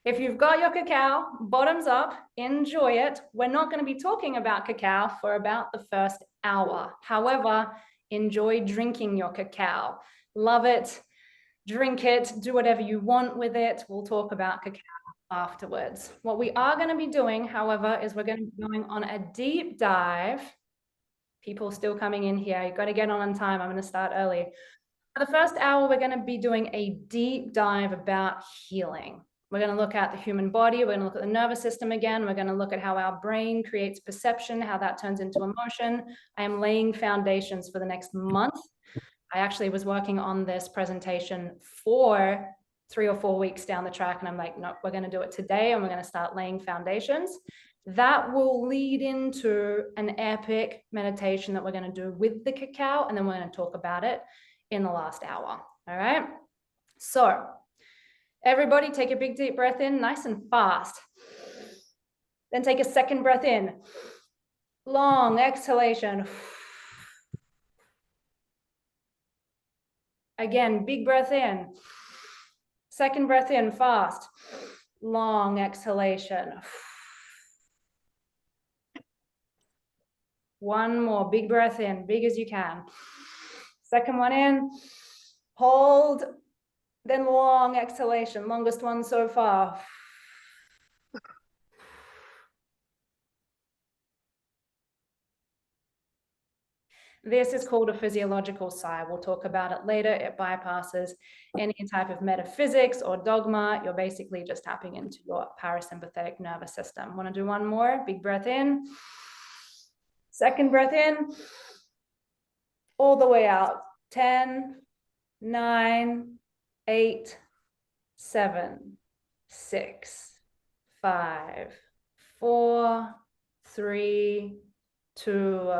If you've got your cacao, bottoms up, enjoy it. We're not going to be talking about cacao for about the first hour. However, enjoy drinking your cacao. Love it, drink it, do whatever you want with it. We'll talk about cacao afterwards. What we are going to be doing, however, is we're going to be going on a deep dive. People still coming in here. You've got to get on time. I'm going to start early. For the first hour, we're going to be doing a deep dive about healing. We're going to look at the human body. We're going to look at the nervous system again. We're going to look at how our brain creates perception, how that turns into emotion. I am laying foundations for the next month. I actually was working on this presentation for 3 or 4 weeks down the track, and I'm like, no, we're going to do it today, and we're going to start laying foundations. That will lead into an epic meditation that we're going to do with the cacao, and then we're going to talk about it in the last hour. All right. So everybody take a big deep breath in, nice and fast. Then take a second breath in. Long exhalation. Again, big breath in. Second breath in, fast. Long exhalation. One more, big breath in, big as you can. Second one in, hold, then long exhalation, longest one so far. This is called a physiological sigh. We'll talk about it later. It bypasses any type of metaphysics or dogma. You're basically just tapping into your parasympathetic nervous system. Want to do one more? Big breath in. Second breath in. All the way out. 10, 9, 8, 7, 6, 5, 4, 3, 2,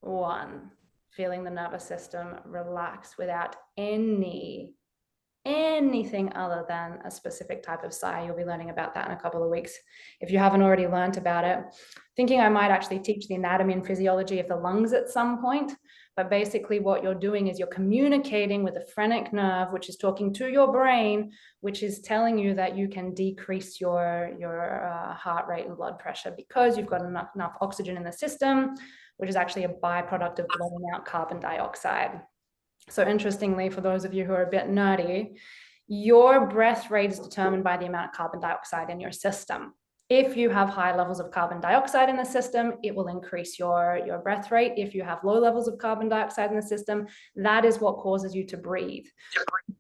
1. Feeling the nervous system relax without anything other than a specific type of sigh. You'll be learning about that in a couple of weeks if you haven't already learned about it. Thinking I might actually teach the anatomy and physiology of the lungs at some point, but basically what you're doing is you're communicating with the phrenic nerve, which is talking to your brain, which is telling you that you can decrease your heart rate and blood pressure because you've got enough oxygen in the system, which is actually a byproduct of blowing out carbon dioxide. So interestingly, for those of you who are a bit nerdy, your breath rate is determined by the amount of carbon dioxide in your system. If you have high levels of carbon dioxide in the system, it will increase your breath rate. If you have low levels of carbon dioxide in the system, that is what causes you to breathe.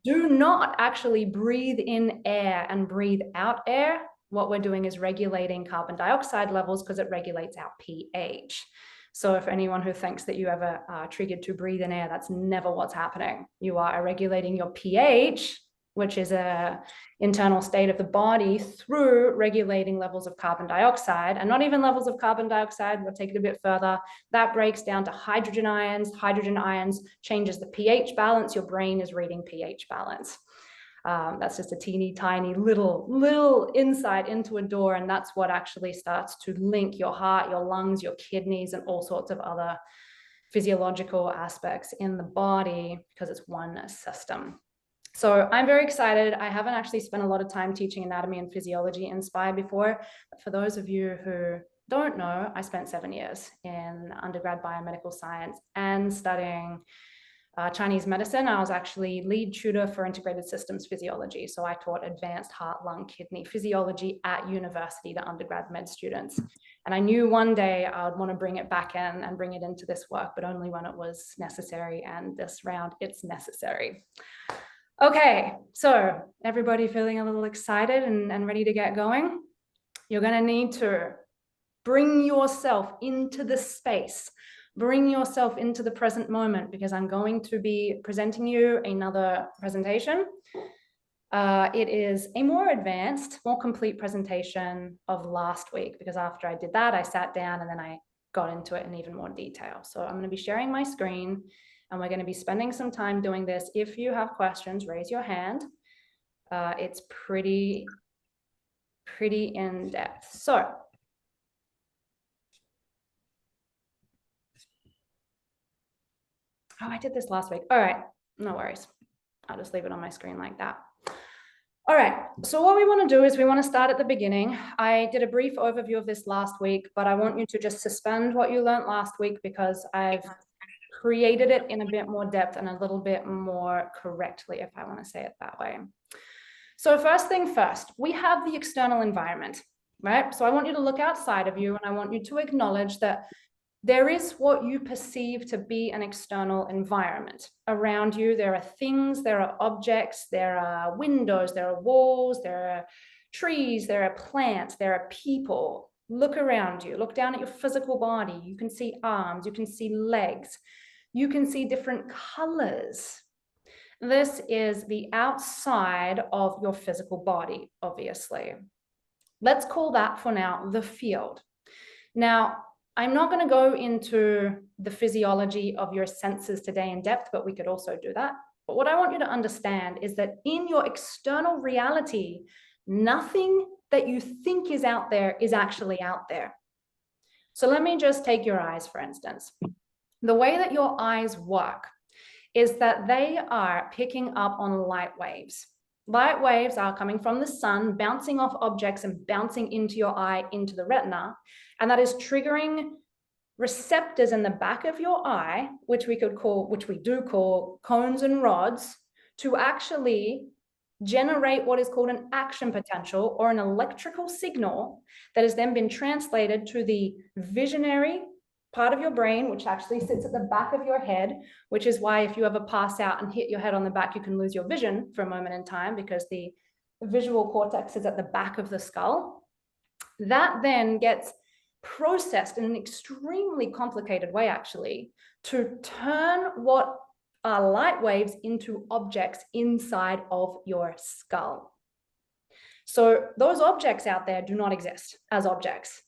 Do not actually breathe in air and breathe out air. What we're doing is regulating carbon dioxide levels because it regulates our pH. So if anyone who thinks that you ever are triggered to breathe in air, that's never what's happening. You are regulating your pH, which is an internal state of the body, through regulating levels of carbon dioxide, and not even levels of carbon dioxide. We'll take it a bit further. That breaks down to hydrogen ions. Hydrogen ions changes the pH balance. Your brain is reading pH balance. That's just a teeny tiny little insight into a door, and that's what actually starts to link your heart, your lungs, your kidneys, and all sorts of other physiological aspects in the body because it's one system. So I'm very excited. I haven't actually spent a lot of time teaching anatomy and physiology in SPY before, but for those of you who don't know, I spent 7 years in undergrad biomedical science and studying Chinese medicine. I was actually lead tutor for integrated systems physiology. So I taught advanced heart, lung, kidney physiology at university to undergrad med students. And I knew one day I would want to bring it back in and bring it into this work, but only when it was necessary. And this round, it's necessary. Okay, so everybody feeling a little excited and ready to get going? You're going to need to bring yourself into the space. Bring yourself into the present moment, because I'm going to be presenting you another presentation. It is a more advanced, more complete presentation of last week, because after I did that, I sat down and then I got into it in even more detail. So I'm going to be sharing my screen and we're going to be spending some time doing this. If you have questions, raise your hand. It's pretty in depth. So I did this last week. All right, no worries. I'll just leave it on my screen like that. All right, so what we want to do is we want to start at the beginning. I did a brief overview of this last week, but I want you to just suspend what you learned last week because I've created it in a bit more depth and a little bit more correctly, if I want to say it that way. So first thing first, we have the external environment, right? So I want you to look outside of you and I want you to acknowledge that there is what you perceive to be an external environment. Around you, there are things, there are objects, there are windows, there are walls, there are trees, there are plants, there are people. Look around you, look down at your physical body. You can see arms, you can see legs, you can see different colors. This is the outside of your physical body, obviously. Let's call that for now the field. Now, I'm not going to go into the physiology of your senses today in depth, but we could also do that. But what I want you to understand is that in your external reality, nothing that you think is out there is actually out there. So let me just take your eyes, for instance. The way that your eyes work is that they are picking up on light waves. Light waves are coming from the sun, bouncing off objects and bouncing into your eye, into the retina. And that is triggering receptors in the back of your eye, which we do call cones and rods, to actually generate what is called an action potential or an electrical signal that has then been translated to the visionary part of your brain, which actually sits at the back of your head, which is why if you ever pass out and hit your head on the back, you can lose your vision for a moment in time because the visual cortex is at the back of the skull. That then gets processed in an extremely complicated way, actually, to turn what are light waves into objects inside of your skull. So those objects out there do not exist as objects.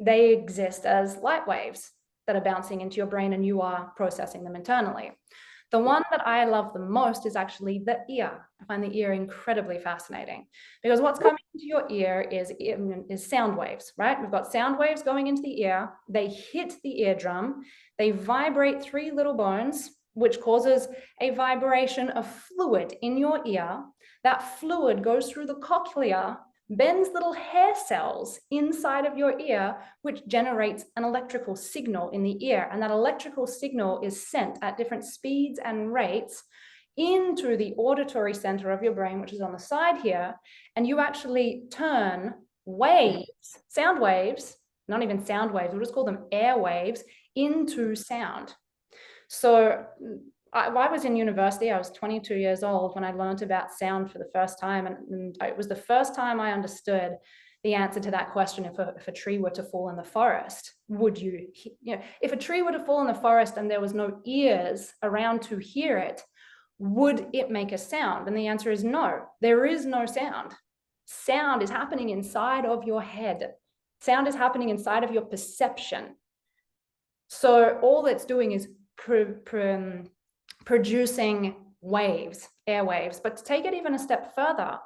They exist as light waves that are bouncing into your brain and you are processing them internally. The one that I love the most is actually the ear. I find the ear incredibly fascinating because what's coming into your ear is sound waves, right? We've got sound waves going into the ear. They hit the eardrum. They vibrate 3 little bones, which causes a vibration of fluid in your ear. That fluid goes through the cochlea, bends little hair cells inside of your ear, which generates an electrical signal in the ear. And that electrical signal is sent at different speeds and rates into the auditory center of your brain, which is on the side here. And you actually turn waves, sound waves, not even sound waves, we'll just call them air waves, into sound. So I was in university. I was 22 years old when I learned about sound for the first time. And it was the first time I understood the answer to that question. If a tree were to fall in the forest, if a tree were to fall in the forest and there was no ears around to hear it, would it make a sound? And the answer is no, there is no sound. Sound is happening inside of your head. Sound is happening inside of your perception. So all it's doing is producing waves, air waves. But to take it even a step further,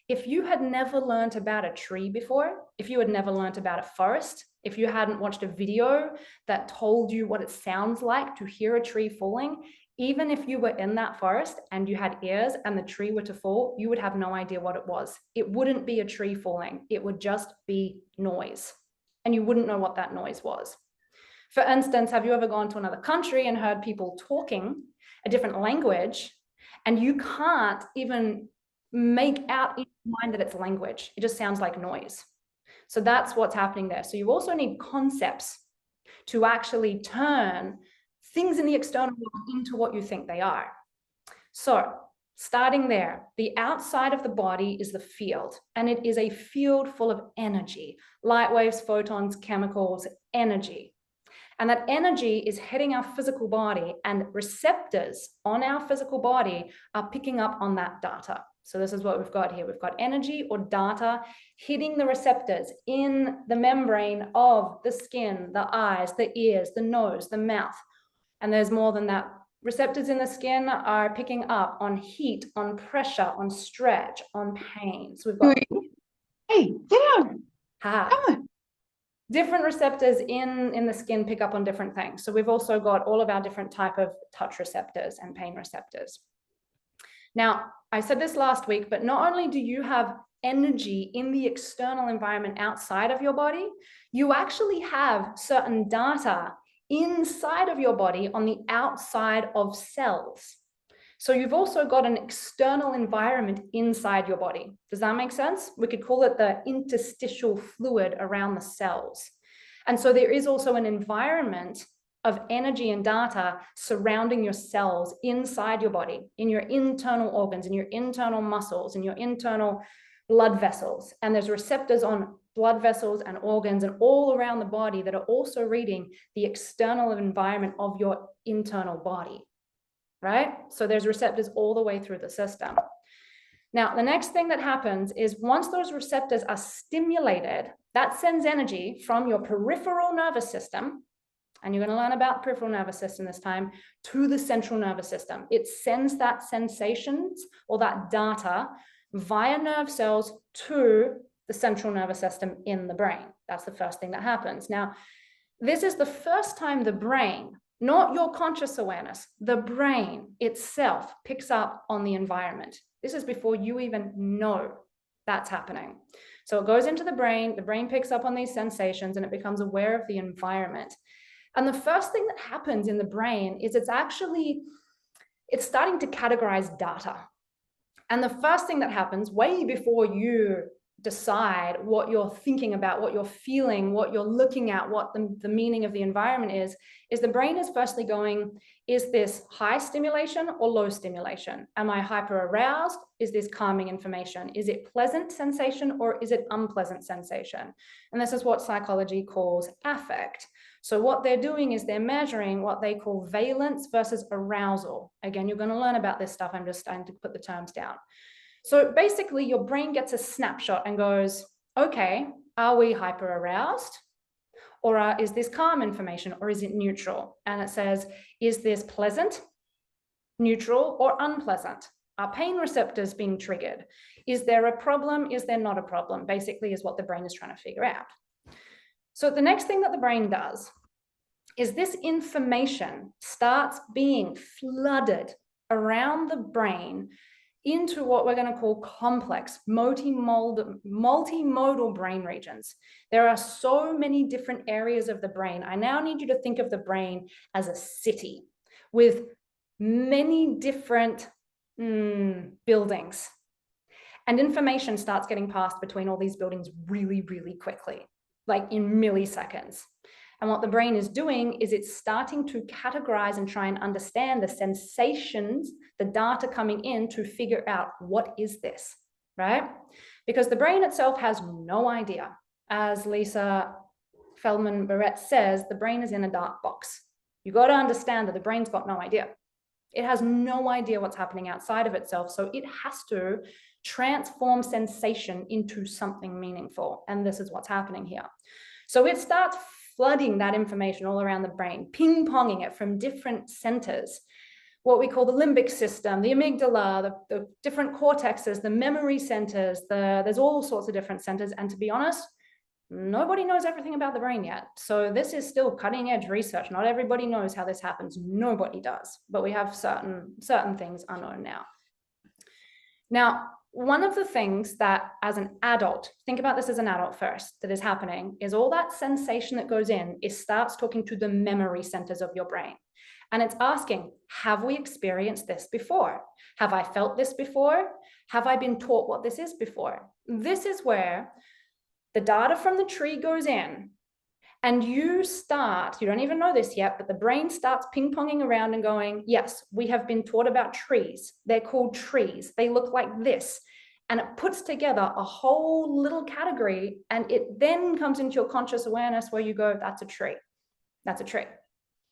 if you had never learned about a tree before, if you had never learned about a forest, if you hadn't watched a video that told you what it sounds like to hear a tree falling, even if you were in that forest and you had ears and the tree were to fall, you would have no idea what it was. It wouldn't be a tree falling. It would just be noise. And you wouldn't know what that noise was. For instance, have you ever gone to another country and heard people talking a different language and you can't even make out in your mind that it's language? It just sounds like noise. So that's what's happening there. So you also need concepts to actually turn things in the external world into what you think they are. So starting there, the outside of the body is the field, and it is a field full of energy, light waves, photons, chemicals, energy. And that energy is hitting our physical body, and receptors on our physical body are picking up on that data. So this is what we've got here. We've got energy or data hitting the receptors in the membrane of the skin, the eyes, the ears, the nose, the mouth. And there's more than that. Receptors in the skin are picking up on heat, on pressure, on stretch, on pain. So we've got... Hey, get down. Hi. Come on. Different receptors in the skin pick up on different things. So we've also got all of our different type of touch receptors and pain receptors. Now, I said this last week, but not only do you have energy in the external environment outside of your body, you actually have certain data inside of your body on the outside of cells. So you've also got an external environment inside your body. Does that make sense? We could call it the interstitial fluid around the cells. And so there is also an environment of energy and data surrounding your cells inside your body, in your internal organs, in your internal muscles, in your internal blood vessels. And there's receptors on blood vessels and organs and all around the body that are also reading the external environment of your internal body, right? So there's receptors all the way through the system. Now, the next thing that happens is once those receptors are stimulated, that sends energy from your peripheral nervous system, and you're going to learn about the peripheral nervous system this time, to the central nervous system. It sends that sensations or that data via nerve cells to the central nervous system in the brain. That's the first thing that happens. Now, this is the first time the brain, not your conscious awareness, the brain itself picks up on the environment. This is before you even know that's happening. So it goes into the brain picks up on these sensations, and it becomes aware of the environment. And the first thing that happens in the brain is it's starting to categorize data. And the first thing that happens way before you decide what you're thinking about, what you're feeling, what you're looking at, what the meaning of the environment is the brain is firstly going, is this high stimulation or low stimulation? Am I hyper aroused? Is this calming information? Is it pleasant sensation or is it unpleasant sensation? And this is what psychology calls affect. So what they're doing is they're measuring what they call valence versus arousal. Again, you're going to learn about this stuff. I'm just starting to put the terms down. So basically your brain gets a snapshot and goes, okay, are we hyper aroused? Or is this calm information, or is it neutral? And it says, is this pleasant, neutral, or unpleasant? Are pain receptors being triggered? Is there a problem? Is there not a problem? Basically is what the brain is trying to figure out. So the next thing that the brain does is this information starts being flooded around the brain into what we're going to call complex, multimodal brain regions. There are so many different areas of the brain. I now need you to think of the brain as a city with many different buildings. And information starts getting passed between all these buildings really, really quickly, like in milliseconds. And what the brain is doing is it's starting to categorize and try and understand the sensations, the data coming in to figure out what is this, right? Because the brain itself has no idea. As Lisa Feldman-Barrett says, the brain is in a dark box. You got to understand that the brain's got no idea. It has no idea what's happening outside of itself. So it has to transform sensation into something meaningful. And this is what's happening here. So it starts flooding that information all around the brain, ping-ponging it from different centers, what we call the limbic system, the amygdala, the different cortexes, the memory centers, there's all sorts of different centers. And to be honest, nobody knows everything about the brain yet. So this is still cutting edge research. Not everybody knows how this happens. Nobody does, but we have certain things unknown now. Now, one of the things that as an adult, think about this as an adult first, that is happening is all that sensation that goes in, it starts talking to the memory centers of your brain. And it's asking, have we experienced this before? Have I felt this before? Have I been taught what this is before? This is where the data from the tree goes in. And you don't even know this yet, but the brain starts ping-ponging around and going, yes, we have been taught about trees. They're called trees. They look like this. And it puts together a whole little category. And it then comes into your conscious awareness where you go, that's a tree. That's a tree,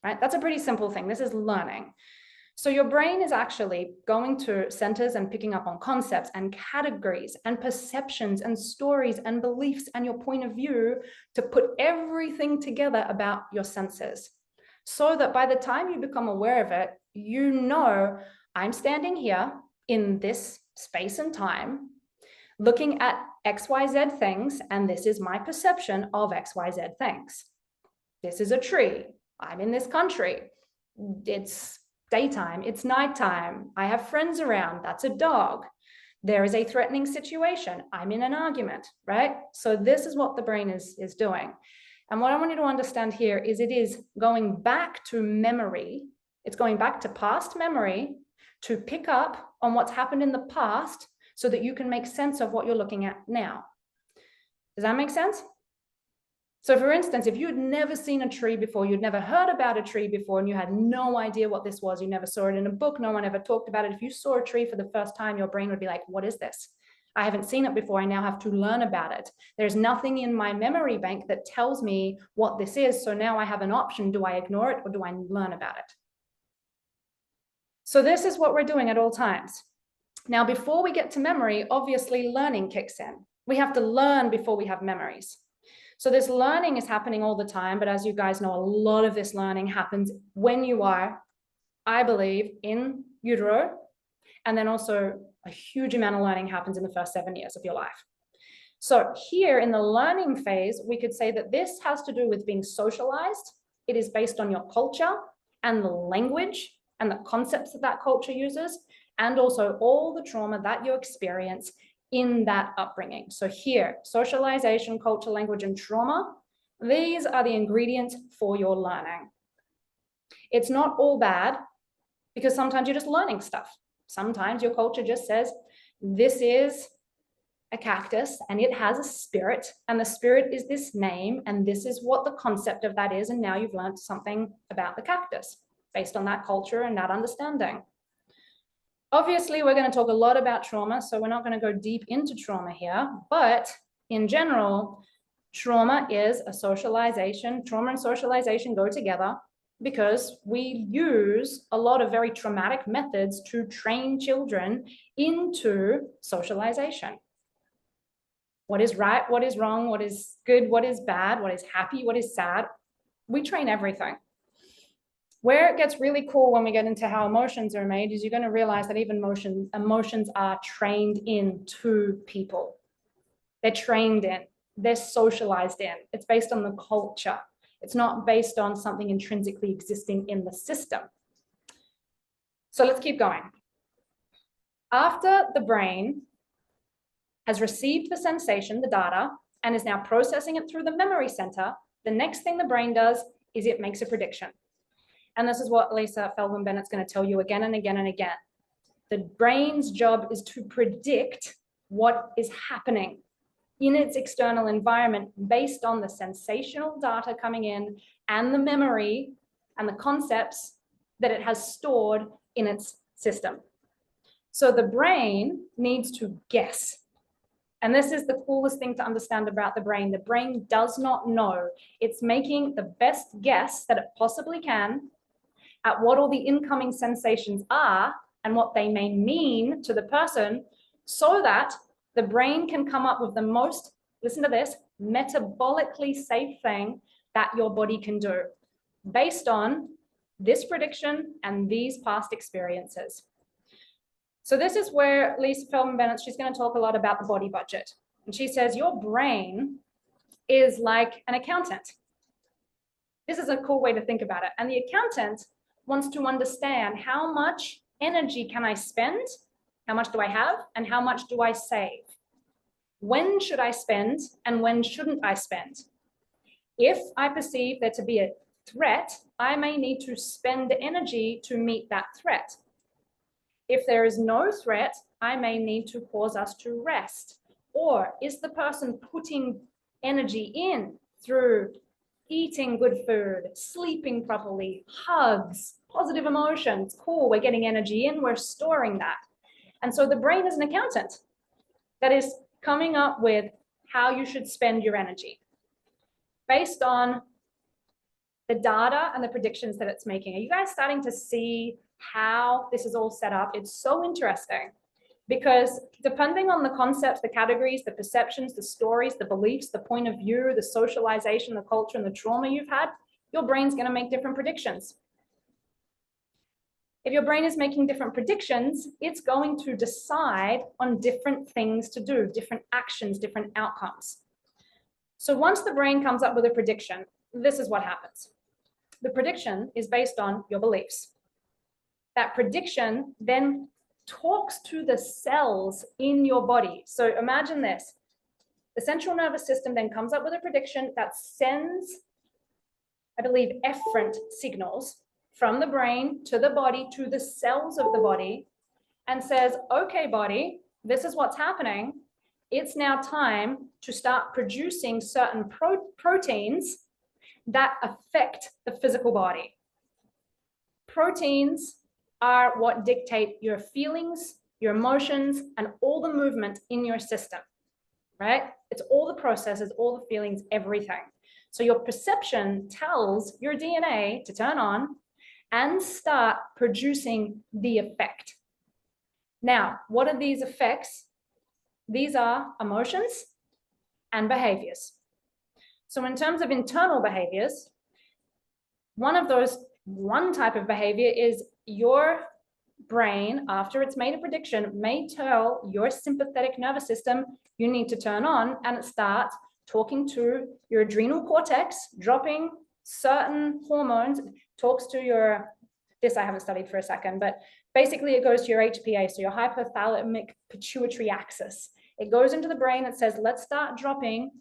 right? That's a pretty simple thing. This is learning. So your brain is actually going to centers and picking up on concepts and categories and perceptions and stories and beliefs and your point of view to put everything together about your senses. So that by the time you become aware of it, you know, I'm standing here in this space and time, looking at XYZ things, and this is my perception of XYZ things. This is a tree. I'm in this country. It's daytime, it's nighttime, I have friends around, that's a dog. There is a threatening situation, I'm in an argument, right? So this is what the brain is doing. And what I want you to understand here is it is going back to memory. It's going back to past memory to pick up on what's happened in the past so that you can make sense of what you're looking at now. Does that make sense? So for instance, if you had never seen a tree before, you'd never heard about a tree before, and you had no idea what this was, you never saw it in a book, no one ever talked about it. If you saw a tree for the first time, your brain would be like, what is this? I haven't seen it before, I now have to learn about it. There's nothing in my memory bank that tells me what this is, so now I have an option. Do I ignore it or do I learn about it? So this is what we're doing at all times. Now, before we get to memory, obviously learning kicks in. We have to learn before we have memories. So this learning is happening all the time, but as you guys know, a lot of this learning happens when you are, I believe, in utero, and then also a huge amount of learning happens in the first 7 years of your life. So here in the learning phase, we could say that this has to do with being socialized. It is based on your culture and the language and the concepts that that culture uses, and also all the trauma that you experience in that upbringing. So here, socialization, culture, language, and trauma, these are the ingredients for your learning. It's not all bad, because sometimes you're just learning stuff. Sometimes your culture just says, this is a cactus and it has a spirit, and the spirit is this name, and this is what the concept of that is, and now you've learned something about the cactus based on that culture and that understanding. Obviously, we're going to talk a lot about trauma, so we're not going to go deep into trauma here, but in general, trauma is a socialization. Trauma and socialization go together because we use a lot of very traumatic methods to train children into socialization. What is right, what is wrong, what is good, what is bad, what is happy, what is sad. We train everything. Where it gets really cool when we get into how emotions are made is you're going to realize that even emotions are trained into people. They're trained in, they're socialized in. It's based on the culture. It's not based on something intrinsically existing in the system. So let's keep going. After the brain has received the sensation, the data, and is now processing it through the memory center, the next thing the brain does is it makes a prediction. And this is what Lisa Feldman-Bennett's going to tell you again and again and again. The brain's job is to predict what is happening in its external environment based on the sensational data coming in and the memory and the concepts that it has stored in its system. So the brain needs to guess. And this is the coolest thing to understand about the brain. The brain does not know. It's making the best guess that it possibly can at what all the incoming sensations are and what they may mean to the person, so that the brain can come up with the most, listen to this, metabolically safe thing that your body can do based on this prediction and these past experiences. So this is where Lisa Feldman-Bennett, she's going to talk a lot about the body budget. And she says, your brain is like an accountant. This is a cool way to think about it. And the accountant wants to understand how much energy can I spend, how much do I have, and how much do I save? When should I spend and when shouldn't I spend? If I perceive there to be a threat, I may need to spend energy to meet that threat. If there is no threat, I may need to pause us to rest. Or is the person putting energy in through eating good food, sleeping properly, hugs, positive emotions? Cool, we're getting energy in, we're storing that. And so the brain is an accountant that is coming up with how you should spend your energy based on the data and the predictions that it's making. Are you guys starting to see how this is all set up? It's so interesting because depending on the concepts, the categories, the perceptions, the stories, the beliefs, the point of view, the socialization, the culture, and the trauma you've had, your brain's going to make different predictions. If your brain is making different predictions, it's going to decide on different things to do, different actions, different outcomes. So once the brain comes up with a prediction, this is what happens. The prediction is based on your beliefs. That prediction then talks to the cells in your body. So imagine this. The central nervous system then comes up with a prediction that sends, I believe, efferent signals from the brain to the body, to the cells of the body, and says, okay, body, this is what's happening. It's now time to start producing certain proteins that affect the physical body. Proteins are what dictate your feelings, your emotions, and all the movement in your system, right? It's all the processes, all the feelings, everything. So your perception tells your DNA to turn on and start producing the effect. Now, what are these effects? These are emotions and behaviors. So in terms of internal behaviors, one type of behavior is your brain, after it's made a prediction, may tell your sympathetic nervous system you need to turn on, and it starts talking to your adrenal cortex, dropping certain hormones, talks to your, this I haven't studied for a second, but basically it goes to your HPA, so your hypothalamic pituitary axis. It goes into the brain and says, let's start dropping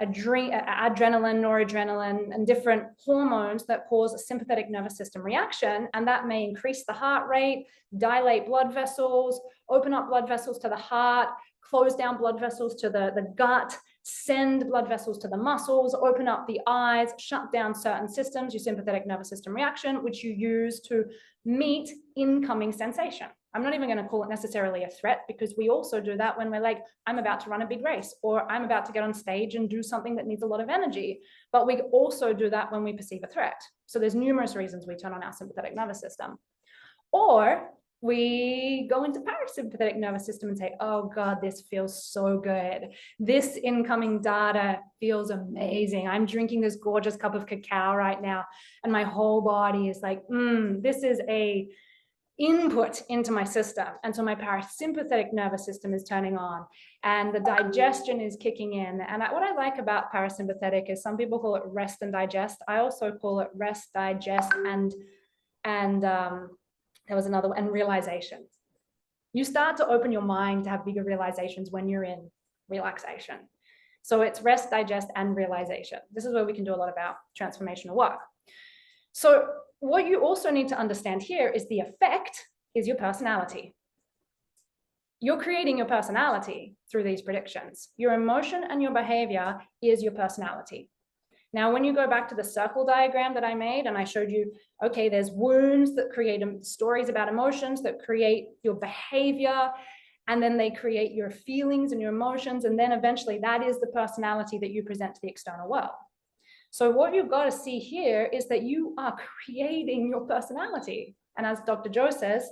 adrenaline, noradrenaline, and different hormones that cause a sympathetic nervous system reaction. And that may increase the heart rate, dilate blood vessels, open up blood vessels to the heart, close down blood vessels to the gut, send blood vessels to the muscles, open up the eyes, shut down certain systems, your sympathetic nervous system reaction, which you use to meet incoming sensation. I'm not even going to call it necessarily a threat, because we also do that when we're like, I'm about to run a big race, or I'm about to get on stage and do something that needs a lot of energy. But we also do that when we perceive a threat. So there's numerous reasons we turn on our sympathetic nervous system. Or we go into parasympathetic nervous system and say, oh God, this feels so good. This incoming data feels amazing. I'm drinking this gorgeous cup of cacao right now, and my whole body is like, this is a input into my system. And so my parasympathetic nervous system is turning on, and the digestion is kicking in. And what I like about parasympathetic is some people call it rest and digest. I also call it rest, digest, and there was another one, and realization. You start to open your mind to have bigger realizations when you're in relaxation. So it's rest, digest, and realization. This is where we can do a lot of our transformational work. So what you also need to understand here is the effect is your personality. You're creating your personality through these predictions. Your emotion and your behavior is your personality. Now, when you go back to the circle diagram that I made, and I showed you, okay, there's wounds that create stories about emotions that create your behavior, and then they create your feelings and your emotions, and then eventually that is the personality that you present to the external world. So what you've got to see here is that you are creating your personality. And as Dr. Joe says,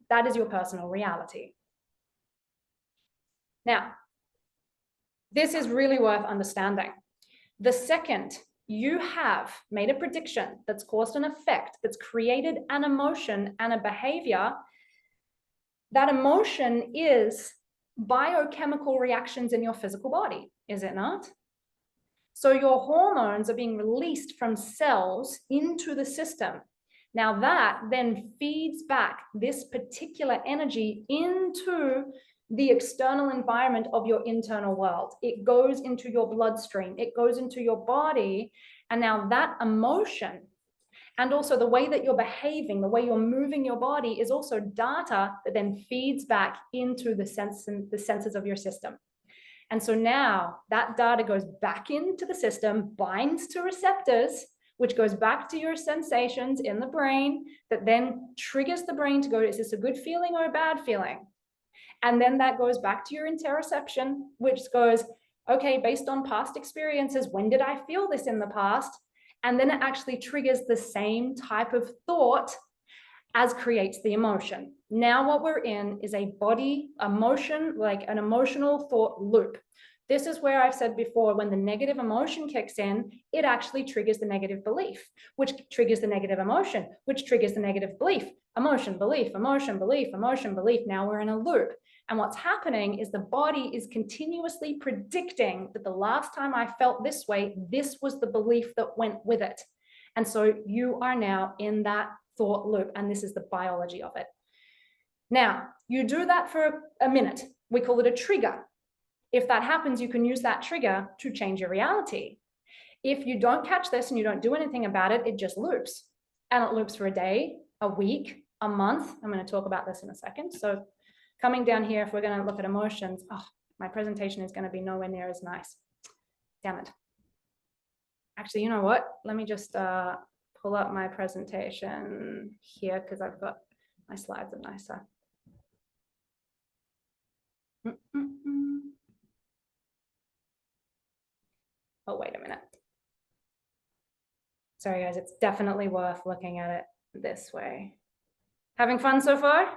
that is your personal reality. Now, this is really worth understanding. The second you have made a prediction that's caused an effect, that's created an emotion and a behavior, that emotion is biochemical reactions in your physical body, is it not? So your hormones are being released from cells into the system. Now that then feeds back this particular energy into the external environment of your internal world. It goes into your bloodstream, it goes into your body, and now that emotion and also the way that you're behaving, the way you're moving your body is also data that then feeds back into the senses of your system. And so now that data goes back into the system, binds to receptors, which goes back to your sensations in the brain, that then triggers the brain to go, is this a good feeling or a bad feeling? And then that goes back to your interoception, which goes, okay, based on past experiences, when did I feel this in the past? And then it actually triggers the same type of thought as creates the emotion. Now what we're in is a body emotion, like an emotional thought loop. This is where I've said before, when the negative emotion kicks in, it actually triggers the negative belief, which triggers the negative emotion, which triggers the negative belief. Emotion, belief, emotion, belief, emotion, belief. Now we're in a loop. And what's happening is the body is continuously predicting that the last time I felt this way, this was the belief that went with it. And so you are now in that thought loop, and this is the biology of it. Now, you do that for a minute. We call it a trigger. If that happens, you can use that trigger to change your reality. If you don't catch this and you don't do anything about it, it just loops. And it loops for a day, a week, a month. I'm going to talk about this in a second. So coming down here, if we're going to look at emotions, my presentation is going to be nowhere near as nice. Damn it. Actually, you know what? Let me just pull up my presentation here because I've got my slides are nicer. Oh, wait a minute. Sorry, guys, it's definitely worth looking at it this way. Having fun so far?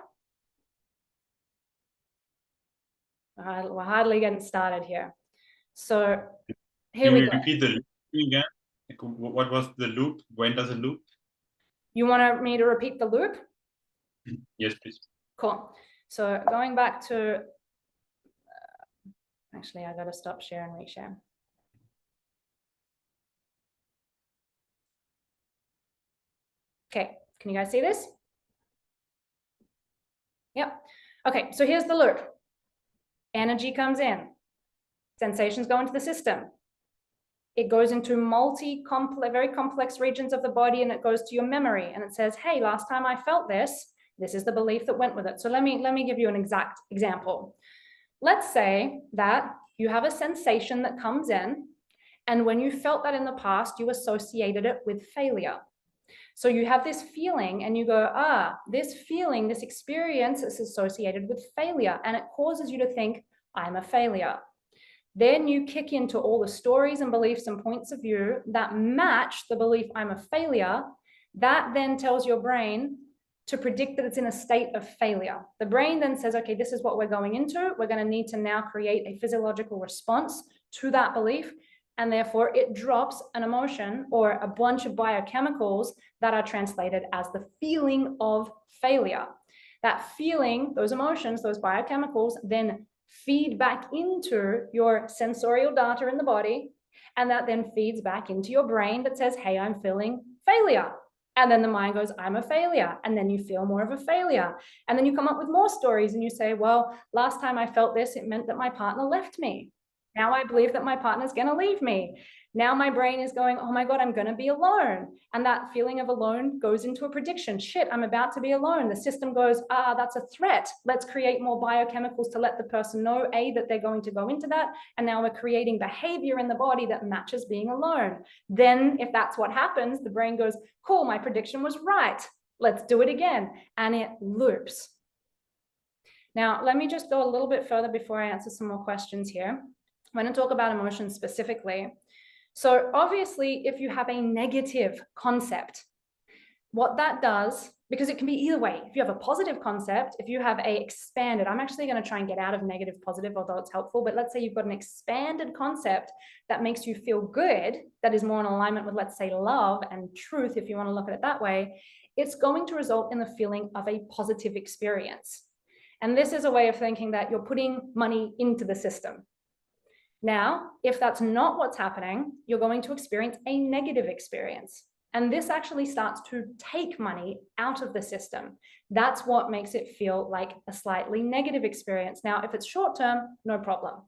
We're hardly getting started here. So here we go. Repeat the loop again. What was the loop? When does it loop? You want me to repeat the loop? Yes, please. Cool. So going back to, actually, I got to stop share and reshare. Okay, can you guys see this? Yep. Okay, so here's the loop. Energy comes in. Sensations go into the system. It goes into very complex regions of the body, and it goes to your memory, and it says, hey, last time I felt this, this is the belief that went with it. So let me give you an exact example. Let's say that you have a sensation that comes in, and when you felt that in the past, you associated it with failure. So you have this feeling and you go, this feeling, this experience is associated with failure, and it causes you to think, I'm a failure. Then you kick into all the stories and beliefs and points of view that match the belief I'm a failure. That then tells your brain to predict that it's in a state of failure. The brain then says, okay, this is what we're going into. We're going to need to now create a physiological response to that belief. And therefore it drops an emotion or a bunch of biochemicals that are translated as the feeling of failure. That feeling, those emotions, those biochemicals then feed back into your sensorial data in the body. And that then feeds back into your brain that says, hey, I'm feeling failure. And then the mind goes, I'm a failure. And then you feel more of a failure. And then you come up with more stories and you say, well, last time I felt this, it meant that my partner left me. Now I believe that my partner's going to leave me. Now my brain is going, oh my God, I'm going to be alone. And that feeling of alone goes into a prediction. Shit, I'm about to be alone. The system goes, that's a threat. Let's create more biochemicals to let the person know, A, that they're going to go into that. And now we're creating behavior in the body that matches being alone. Then if that's what happens, the brain goes, cool, my prediction was right. Let's do it again. And it loops. Now, let me just go a little bit further before I answer some more questions here. I'm going to talk about emotions specifically. So obviously, if you have a negative concept, what that does, because it can be either way. If you have a positive concept, if you have a expanded, I'm actually going to try and get out of negative positive, although it's helpful, but let's say you've got an expanded concept that makes you feel good, that is more in alignment with, let's say, love and truth, if you want to look at it that way, it's going to result in the feeling of a positive experience. And this is a way of thinking that you're putting money into the system. Now, if that's not what's happening, you're going to experience a negative experience. And this actually starts to take money out of the system. That's what makes it feel like a slightly negative experience. Now, if it's short-term, no problem.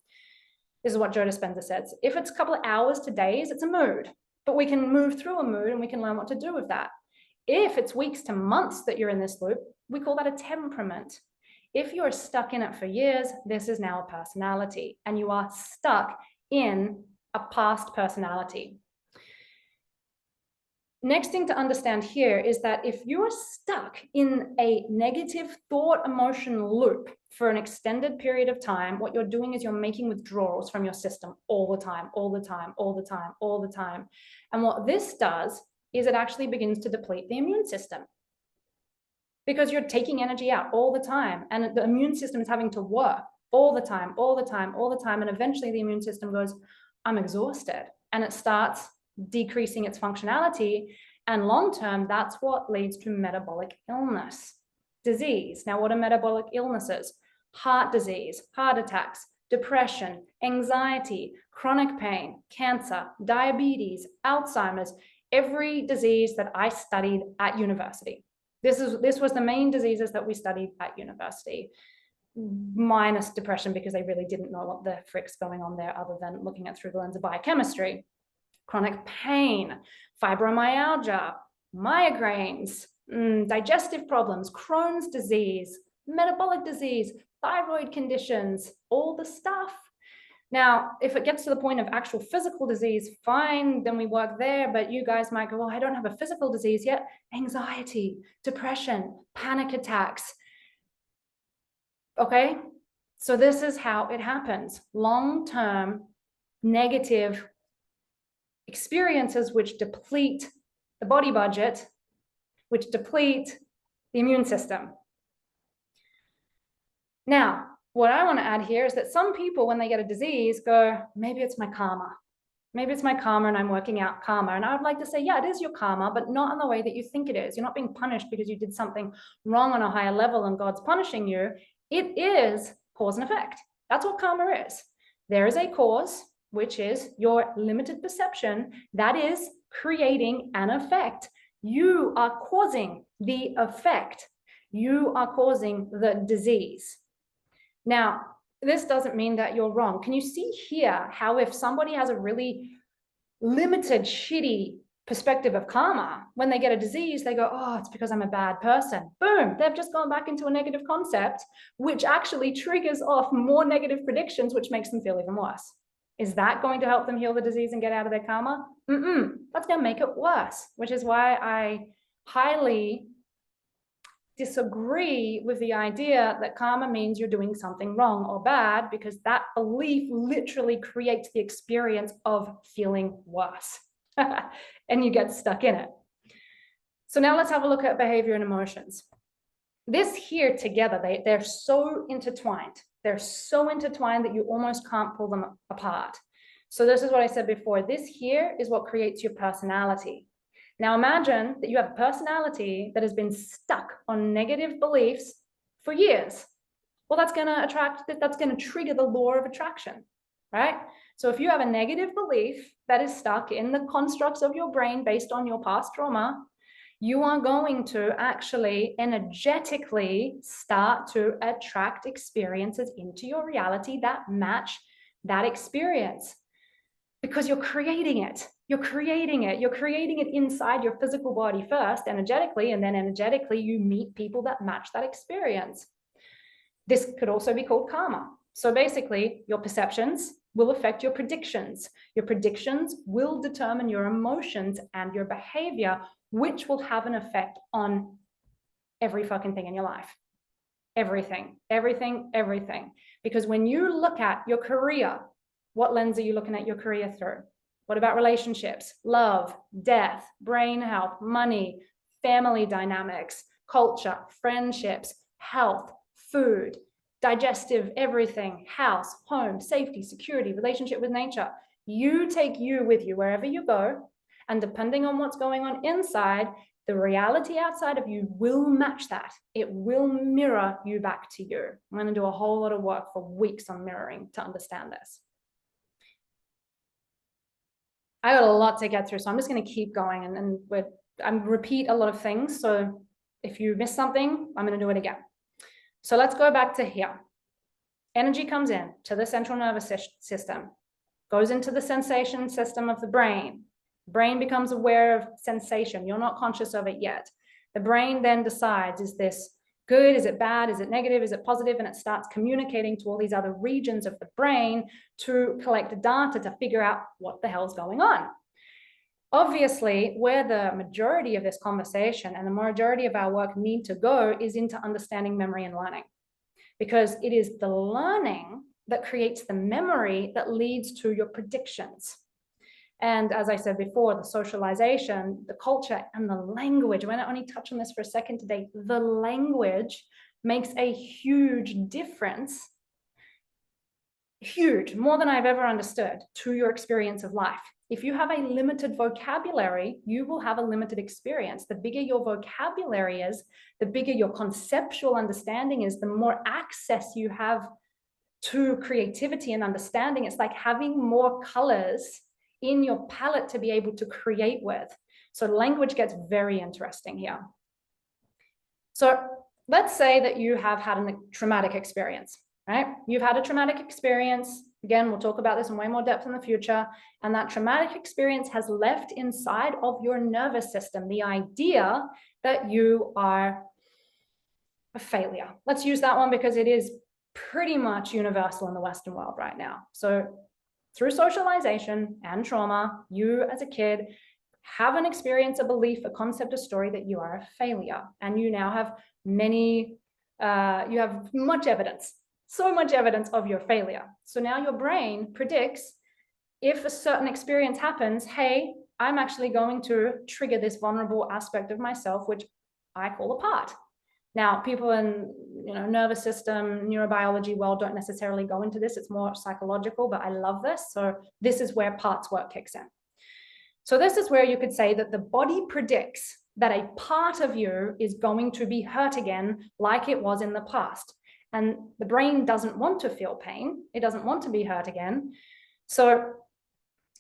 This is what Joe Dispenza says. If it's a couple of hours to days, it's a mood. But we can move through a mood and we can learn what to do with that. If it's weeks to months that you're in this loop, we call that a temperament. If you're stuck in it for years, this is now a personality, and you are stuck in a past personality. Next thing to understand here is that if you're stuck in a negative thought emotion loop for an extended period of time, what you're doing is you're making withdrawals from your system all the time, all the time, all the time, all the time. And what this does is it actually begins to deplete the immune system. Because you're taking energy out all the time, and the immune system is having to work all the time, all the time, all the time. And eventually the immune system goes, I'm exhausted. And it starts decreasing its functionality. And long-term, that's what leads to metabolic illness, disease. Now, what are metabolic illnesses? Heart disease, heart attacks, depression, anxiety, chronic pain, cancer, diabetes, Alzheimer's, every disease that I studied at university. This was the main diseases that we studied at university, minus depression, because they really didn't know what the frick's going on there other than looking at through the lens of biochemistry. Chronic pain, fibromyalgia, migraines, digestive problems, Crohn's disease, metabolic disease, thyroid conditions, all the stuff. Now, if it gets to the point of actual physical disease, fine, then we work there. But you guys might go, well, I don't have a physical disease yet. Anxiety, depression, panic attacks. Okay, so this is how it happens. Long-term negative experiences which deplete the body budget, which deplete the immune system. Now, what I want to add here is that some people, when they get a disease, go, maybe it's my karma. Maybe it's my karma and I'm working out karma. And I would like to say, yeah, it is your karma, but not in the way that you think it is. You're not being punished because you did something wrong on a higher level and God's punishing you. It is cause and effect. That's what karma is. There is a cause, which is your limited perception, that is creating an effect. You are causing the effect. You are causing the disease. Now, this doesn't mean that you're wrong. Can you see here how if somebody has a really limited, shitty perspective of karma, when they get a disease, they go, oh, it's because I'm a bad person. Boom, they've just gone back into a negative concept, which actually triggers off more negative predictions, which makes them feel even worse. Is that going to help them heal the disease and get out of their karma? That's going to make it worse, which is why I highly disagree with the idea that karma means you're doing something wrong or bad, because that belief literally creates the experience of feeling worse and you get stuck in it. So now let's have a look at behavior and emotions. This here together, they're so intertwined. They're so intertwined that you almost can't pull them apart. So this is what I said before. This here is what creates your personality. Now imagine that you have a personality that has been stuck on negative beliefs for years. Well, that's going to trigger the law of attraction, right? So if you have a negative belief that is stuck in the constructs of your brain based on your past trauma, you are going to actually energetically start to attract experiences into your reality that match that experience, because you're creating it. You're creating it inside your physical body first, energetically, and then energetically you meet people that match that experience. This could also be called karma. So basically, your perceptions will affect your predictions. Your predictions will determine your emotions and your behavior, which will have an effect on every fucking thing in your life. Everything. Because when you look at your career, what lens are you looking at your career through? What about relationships, love, death, brain health, money, family dynamics, culture, friendships, health, food, digestive, everything, house, home, safety, security, relationship with nature? You take you with you wherever you go, and depending on what's going on inside, the reality outside of you will match that. It will mirror you back to you. I'm going to do a whole lot of work for weeks on mirroring to understand this. I got a lot to get through, so I'm just going to keep going and repeat a lot of things. So if you miss something, I'm going to do it again. So let's go back to here. Energy comes in to the central nervous system, goes into the sensation system of the brain. Brain becomes aware of sensation. You're not conscious of it yet. The brain then decides, is this good? Is it bad? Is it negative? Is it positive? And it starts communicating to all these other regions of the brain to collect data to figure out what the hell's going on. Obviously, where the majority of this conversation and the majority of our work need to go is into understanding memory and learning, because it is the learning that creates the memory that leads to your predictions. And as I said before, the socialization, the culture, and the language, when I only touch on this for a second today, the language makes a huge difference, huge, more than I've ever understood, to your experience of life. If you have a limited vocabulary, you will have a limited experience. The bigger your vocabulary is, the bigger your conceptual understanding is, the more access you have to creativity and understanding. It's like having more colors in your palette to be able to create with. So language gets very interesting here. So let's say that you have had a traumatic experience, right? You've had a traumatic experience. Again, we'll talk about this in way more depth in the future. And that traumatic experience has left inside of your nervous system the idea that you are a failure. Let's use that one because it is pretty much universal in the Western world right now. So through socialization and trauma, you as a kid have an experience, a belief, a concept, a story that you are a failure. And you now have you have much evidence, so much evidence of your failure. So now your brain predicts if a certain experience happens, hey, I'm actually going to trigger this vulnerable aspect of myself, which I call a part. Now, people in nervous system, neurobiology world don't necessarily go into this. It's more psychological, but I love this. So this is where parts work kicks in. So this is where you could say that the body predicts that a part of you is going to be hurt again like it was in the past. And the brain doesn't want to feel pain. It doesn't want to be hurt again. So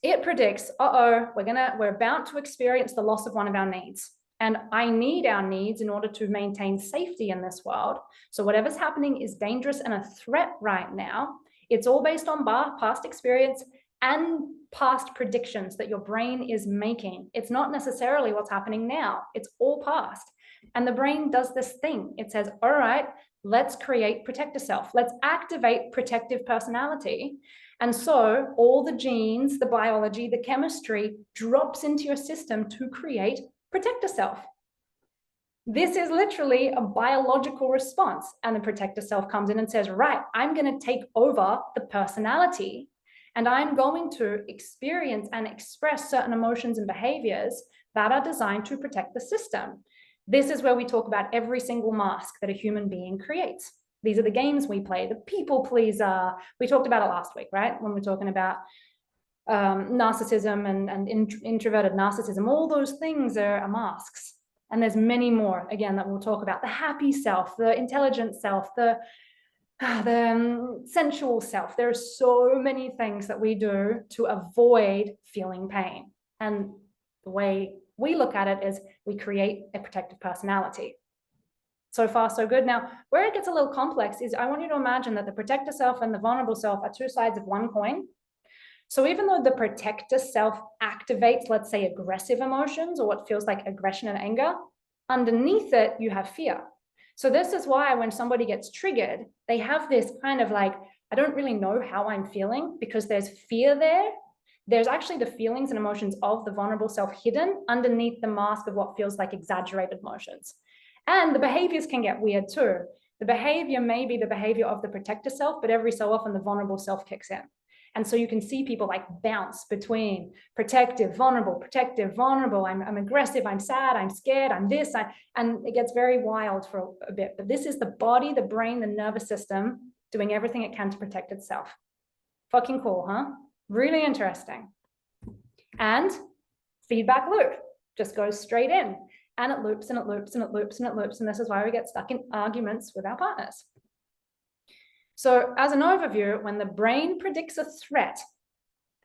it predicts, we're about to experience the loss of one of our needs. And I need our needs in order to maintain safety in this world. So whatever's happening is dangerous and a threat right now. It's all based on past experience and past predictions that your brain is making. It's not necessarily what's happening now. It's all past. And the brain does this thing. It says, all right, let's create protector self. Let's activate protective personality. And so all the genes, the biology, the chemistry drops into your system to create protector self. This is literally a biological response. And the protector self comes in and says, right, I'm going to take over the personality and I'm going to experience and express certain emotions and behaviors that are designed to protect the system. This is where we talk about every single mask that a human being creates. These are the games we play, the people pleaser. We talked about it last week, right? When we're talking about narcissism and introverted narcissism, all those things are masks. And there's many more, again, that we'll talk about. The happy self, the intelligent self, the sensual self. There are so many things that we do to avoid feeling pain. And the way we look at it is we create a protective personality. So far, so good. Now, where it gets a little complex is I want you to imagine that the protector self and the vulnerable self are two sides of one coin. So even though the protector self activates, let's say, aggressive emotions or what feels like aggression and anger, underneath it, you have fear. So this is why when somebody gets triggered, they have this kind of like, I don't really know how I'm feeling because there's fear there. There's actually the feelings and emotions of the vulnerable self hidden underneath the mask of what feels like exaggerated emotions. And the behaviors can get weird too. The behavior may be the behavior of the protector self, but every so often the vulnerable self kicks in. And so you can see people like bounce between protective, vulnerable, I'm aggressive, I'm sad, I'm scared, I'm this, and it gets very wild for a bit. But this is the body, the brain, the nervous system doing everything it can to protect itself. Fucking cool, huh? Really interesting. And feedback loop just goes straight in. And it loops and it loops and it loops and it loops. And this is why we get stuck in arguments with our partners. So as an overview, when the brain predicts a threat,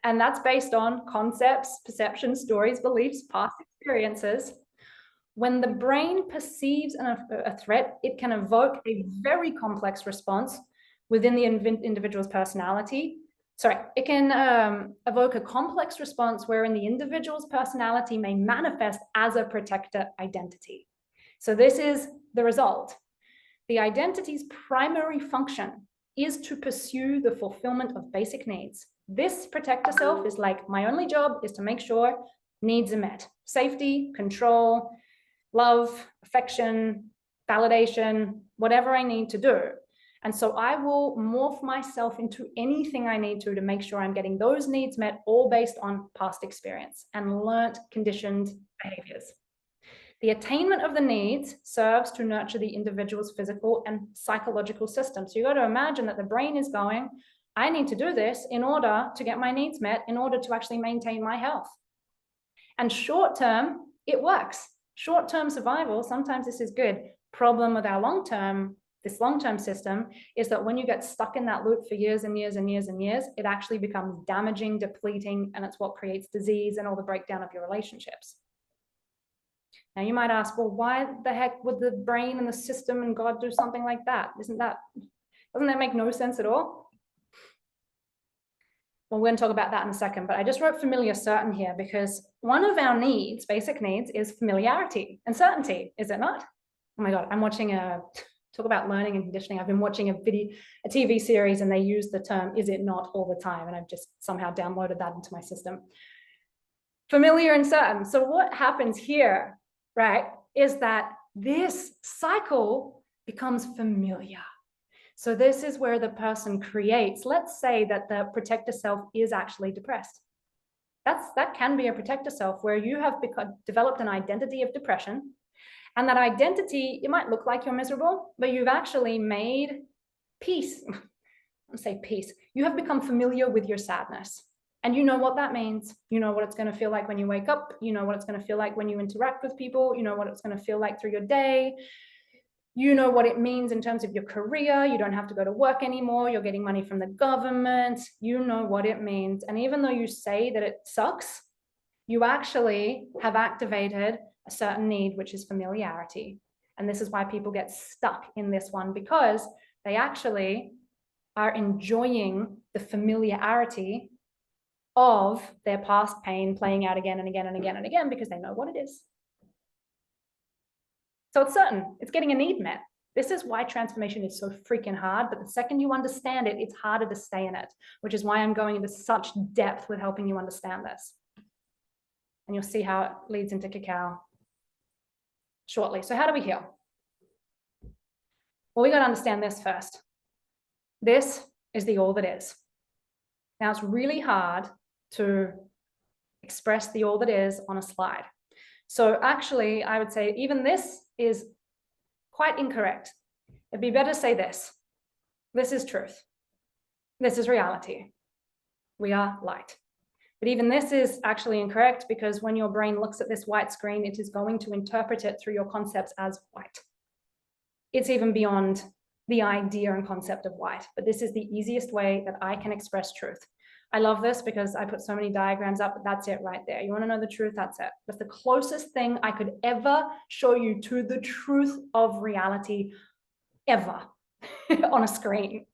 and that's based on concepts, perceptions, stories, beliefs, past experiences, when the brain perceives a threat, it can evoke a very complex response within the individual's personality. Sorry, it can evoke a complex response wherein the individual's personality may manifest as a protector identity. So this is the result. The identity's primary function is to pursue the fulfillment of basic needs. This protector self is like, my only job is to make sure needs are met. Safety, control, love, affection, validation, whatever I need to do. And so I will morph myself into anything I need to make sure I'm getting those needs met, all based on past experience and learnt conditioned behaviors. The attainment of the needs serves to nurture the individual's physical and psychological system. So you got to imagine that the brain is going, I need to do this in order to get my needs met, in order to actually maintain my health. And short term, it works. Short-term survival, sometimes this is good. Problem with our this long-term system is that when you get stuck in that loop for years and years and years and years, it actually becomes damaging, depleting, and it's what creates disease and all the breakdown of your relationships. Now you might ask, well, why the heck would the brain and the system and God do something like that? Doesn't that make no sense at all? Well, we're going to talk about that in a second, but I just wrote familiar certain here because one of our needs, basic needs, is familiarity and certainty, is it not? Oh my God, I'm watching talk about learning and conditioning. I've been watching a TV series and they use the term, is it not, all the time. And I've just somehow downloaded that into my system. Familiar and certain. So what happens here, right, is that this cycle becomes familiar. So this is where the person creates. Let's say that the protector self is actually depressed. That can be a protector self where you have developed an identity of depression. And that identity, it might look like you're miserable, but you've actually made peace. I'll say peace. You have become familiar with your sadness. And you know what that means. You know what it's going to feel like when you wake up. You know what it's going to feel like when you interact with people. You know what it's going to feel like through your day. You know what it means in terms of your career. You don't have to go to work anymore. You're getting money from the government. You know what it means. And even though you say that it sucks, you actually have activated a certain need, which is familiarity. And this is why people get stuck in this one, because they actually are enjoying the familiarity of their past pain playing out again and again and again and again because they know what it is. So it's certain, it's getting a need met. This is why transformation is so freaking hard, but the second you understand it, it's harder to stay in it, which is why I'm going into such depth with helping you understand this. And you'll see how it leads into cacao shortly. So how do we heal? Well, we got to understand this first. This is the all that is. Now, it's really hard to express the all that is on a slide. So actually, I would say even this is quite incorrect. It'd be better to say this. This is truth. This is reality. We are light. But even this is actually incorrect because when your brain looks at this white screen, it is going to interpret it through your concepts as white. It's even beyond the idea and concept of white, but this is the easiest way that I can express truth. I love this because I put so many diagrams up, but that's it right there. You want to know the truth? That's it. That's the closest thing I could ever show you to the truth of reality ever on a screen.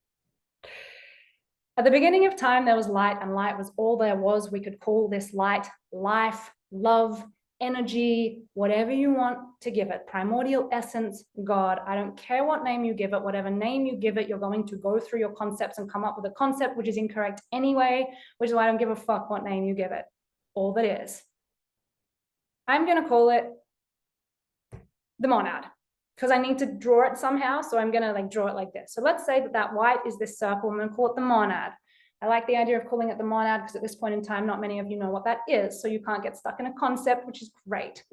At the beginning of time, there was light, and light was all there was. We could call this light life, love, energy, whatever you want to give it. Primordial essence, God. I don't care what name you give it. Whatever name you give it, you're going to go through your concepts and come up with a concept which is incorrect anyway, which is why I don't give a fuck what name you give it. All that is. I'm going to call it the monad, because I need to draw it somehow. So I'm going to draw it like this. So let's say that that white is this circle. I'm going to call it the monad. I like the idea of calling it the monad because at this point in time, not many of you know what that is. So you can't get stuck in a concept, which is great.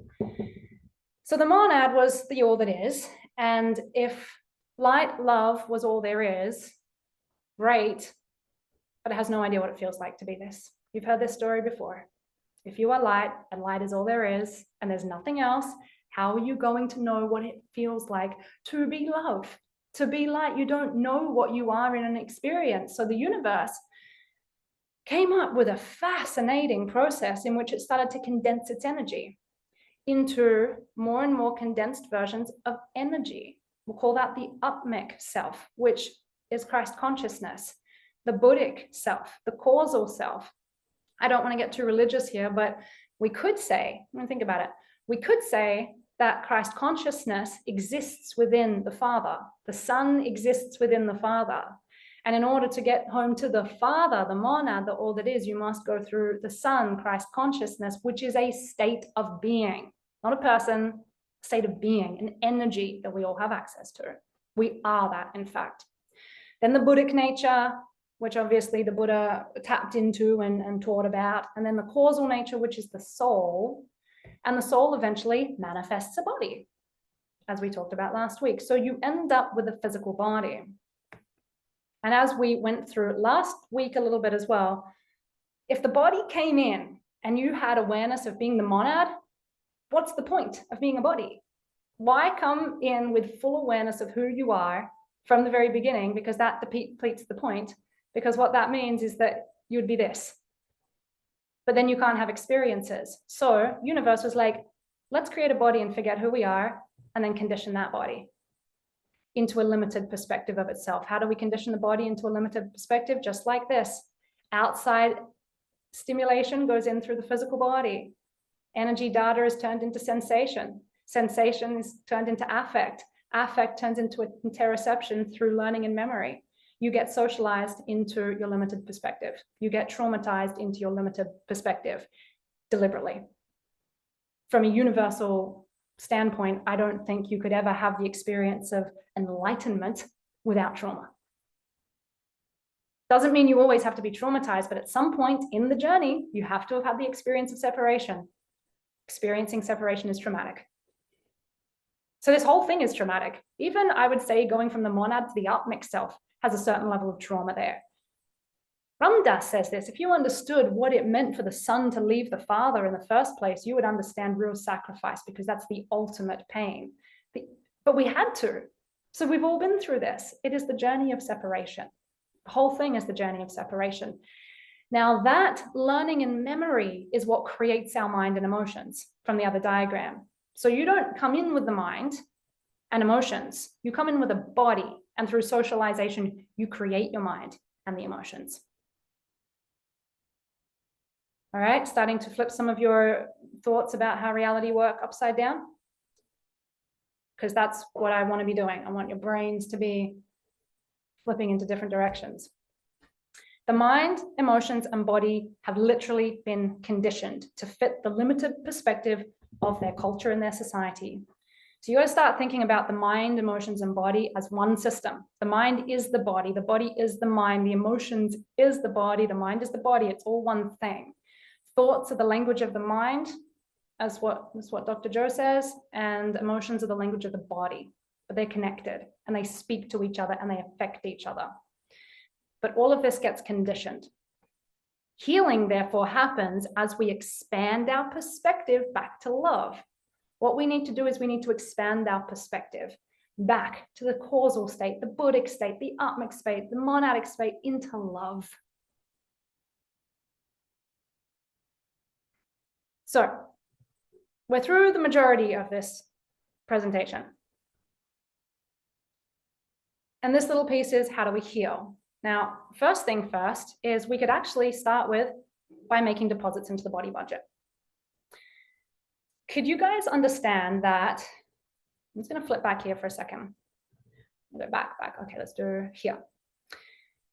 So the monad was the all that is. And if light, love was all there is, great, but it has no idea what it feels like to be this. You've heard this story before. If you are light and light is all there is and there's nothing else, how are you going to know what it feels like to be love, to be light? You don't know what you are in an experience. So the universe came up with a fascinating process in which it started to condense its energy into more and more condensed versions of energy. We'll call that the Atmic self, which is Christ consciousness, the Buddhic self, the causal self. I don't want to get too religious here, but we could say, I'm going to think about it, we could say that Christ consciousness exists within the Father. The Son exists within the Father. And in order to get home to the Father, the monad, the all that is, you must go through the Son, Christ consciousness, which is a state of being, not a person, a state of being, an energy that we all have access to. We are that, in fact. Then the Buddhic nature, which obviously the Buddha tapped into and taught about. And then the causal nature, which is the soul. And the soul eventually manifests a body, as we talked about last week. So you end up with a physical body. And as we went through last week a little bit as well, if the body came in and you had awareness of being the monad, what's the point of being a body? Why come in with full awareness of who you are from the very beginning? Because that depletes the point. Because what that means is that you'd be this. But then you can't have experiences. So universe was like, Let's create a body and forget who we are, and then condition that body into a limited perspective of itself. How do we condition the body into a limited perspective? Just like this. Outside stimulation goes in through the physical body. Energy data is turned into sensation. Sensation is turned into affect. Affect turns into interoception through learning and memory. You get socialized into your limited perspective. You get traumatized into your limited perspective deliberately. From a universal standpoint, I don't think you could ever have the experience of enlightenment without trauma. Doesn't mean you always have to be traumatized, but at some point in the journey, you have to have had the experience of separation. Experiencing separation is traumatic. So this whole thing is traumatic. Even, I would say, going from the monad to the Atmic self has a certain level of trauma there. Ram Dass says this: if you understood what it meant for the son to leave the father in the first place, you would understand real sacrifice, because that's the ultimate pain. But we had to. So we've all been through this. It is the journey of separation. The whole thing is the journey of separation. Now that learning and memory is what creates our mind and emotions from the other diagram. So you don't come in with the mind and emotions. You come in with a body, and through socialization, you create your mind and the emotions. All right, starting to flip some of your thoughts about how reality works upside down, because that's what I want to be doing. I want your brains to be flipping into different directions. The mind, emotions, and body have literally been conditioned to fit the limited perspective of their culture and their society. So you got to start thinking about the mind, emotions, and body as one system. The mind is the body is the mind, the emotions is the body, the mind is the body. It's all one thing. Thoughts are the language of the mind, as what Dr. Joe says, and emotions are the language of the body, but they're connected and they speak to each other and they affect each other. But all of this gets conditioned. Healing, therefore, happens as we expand our perspective back to love. What we need to do is we need to expand our perspective back to the causal state, the Buddhic state, the Atmic state, the monadic state, into love. So we're through the majority of this presentation. And this little piece is, how do we heal? Now, first thing first is we could actually start with by making deposits into the body budget. Could you guys understand that? I'm just going to flip back here for a second. Go back. Okay, let's do here.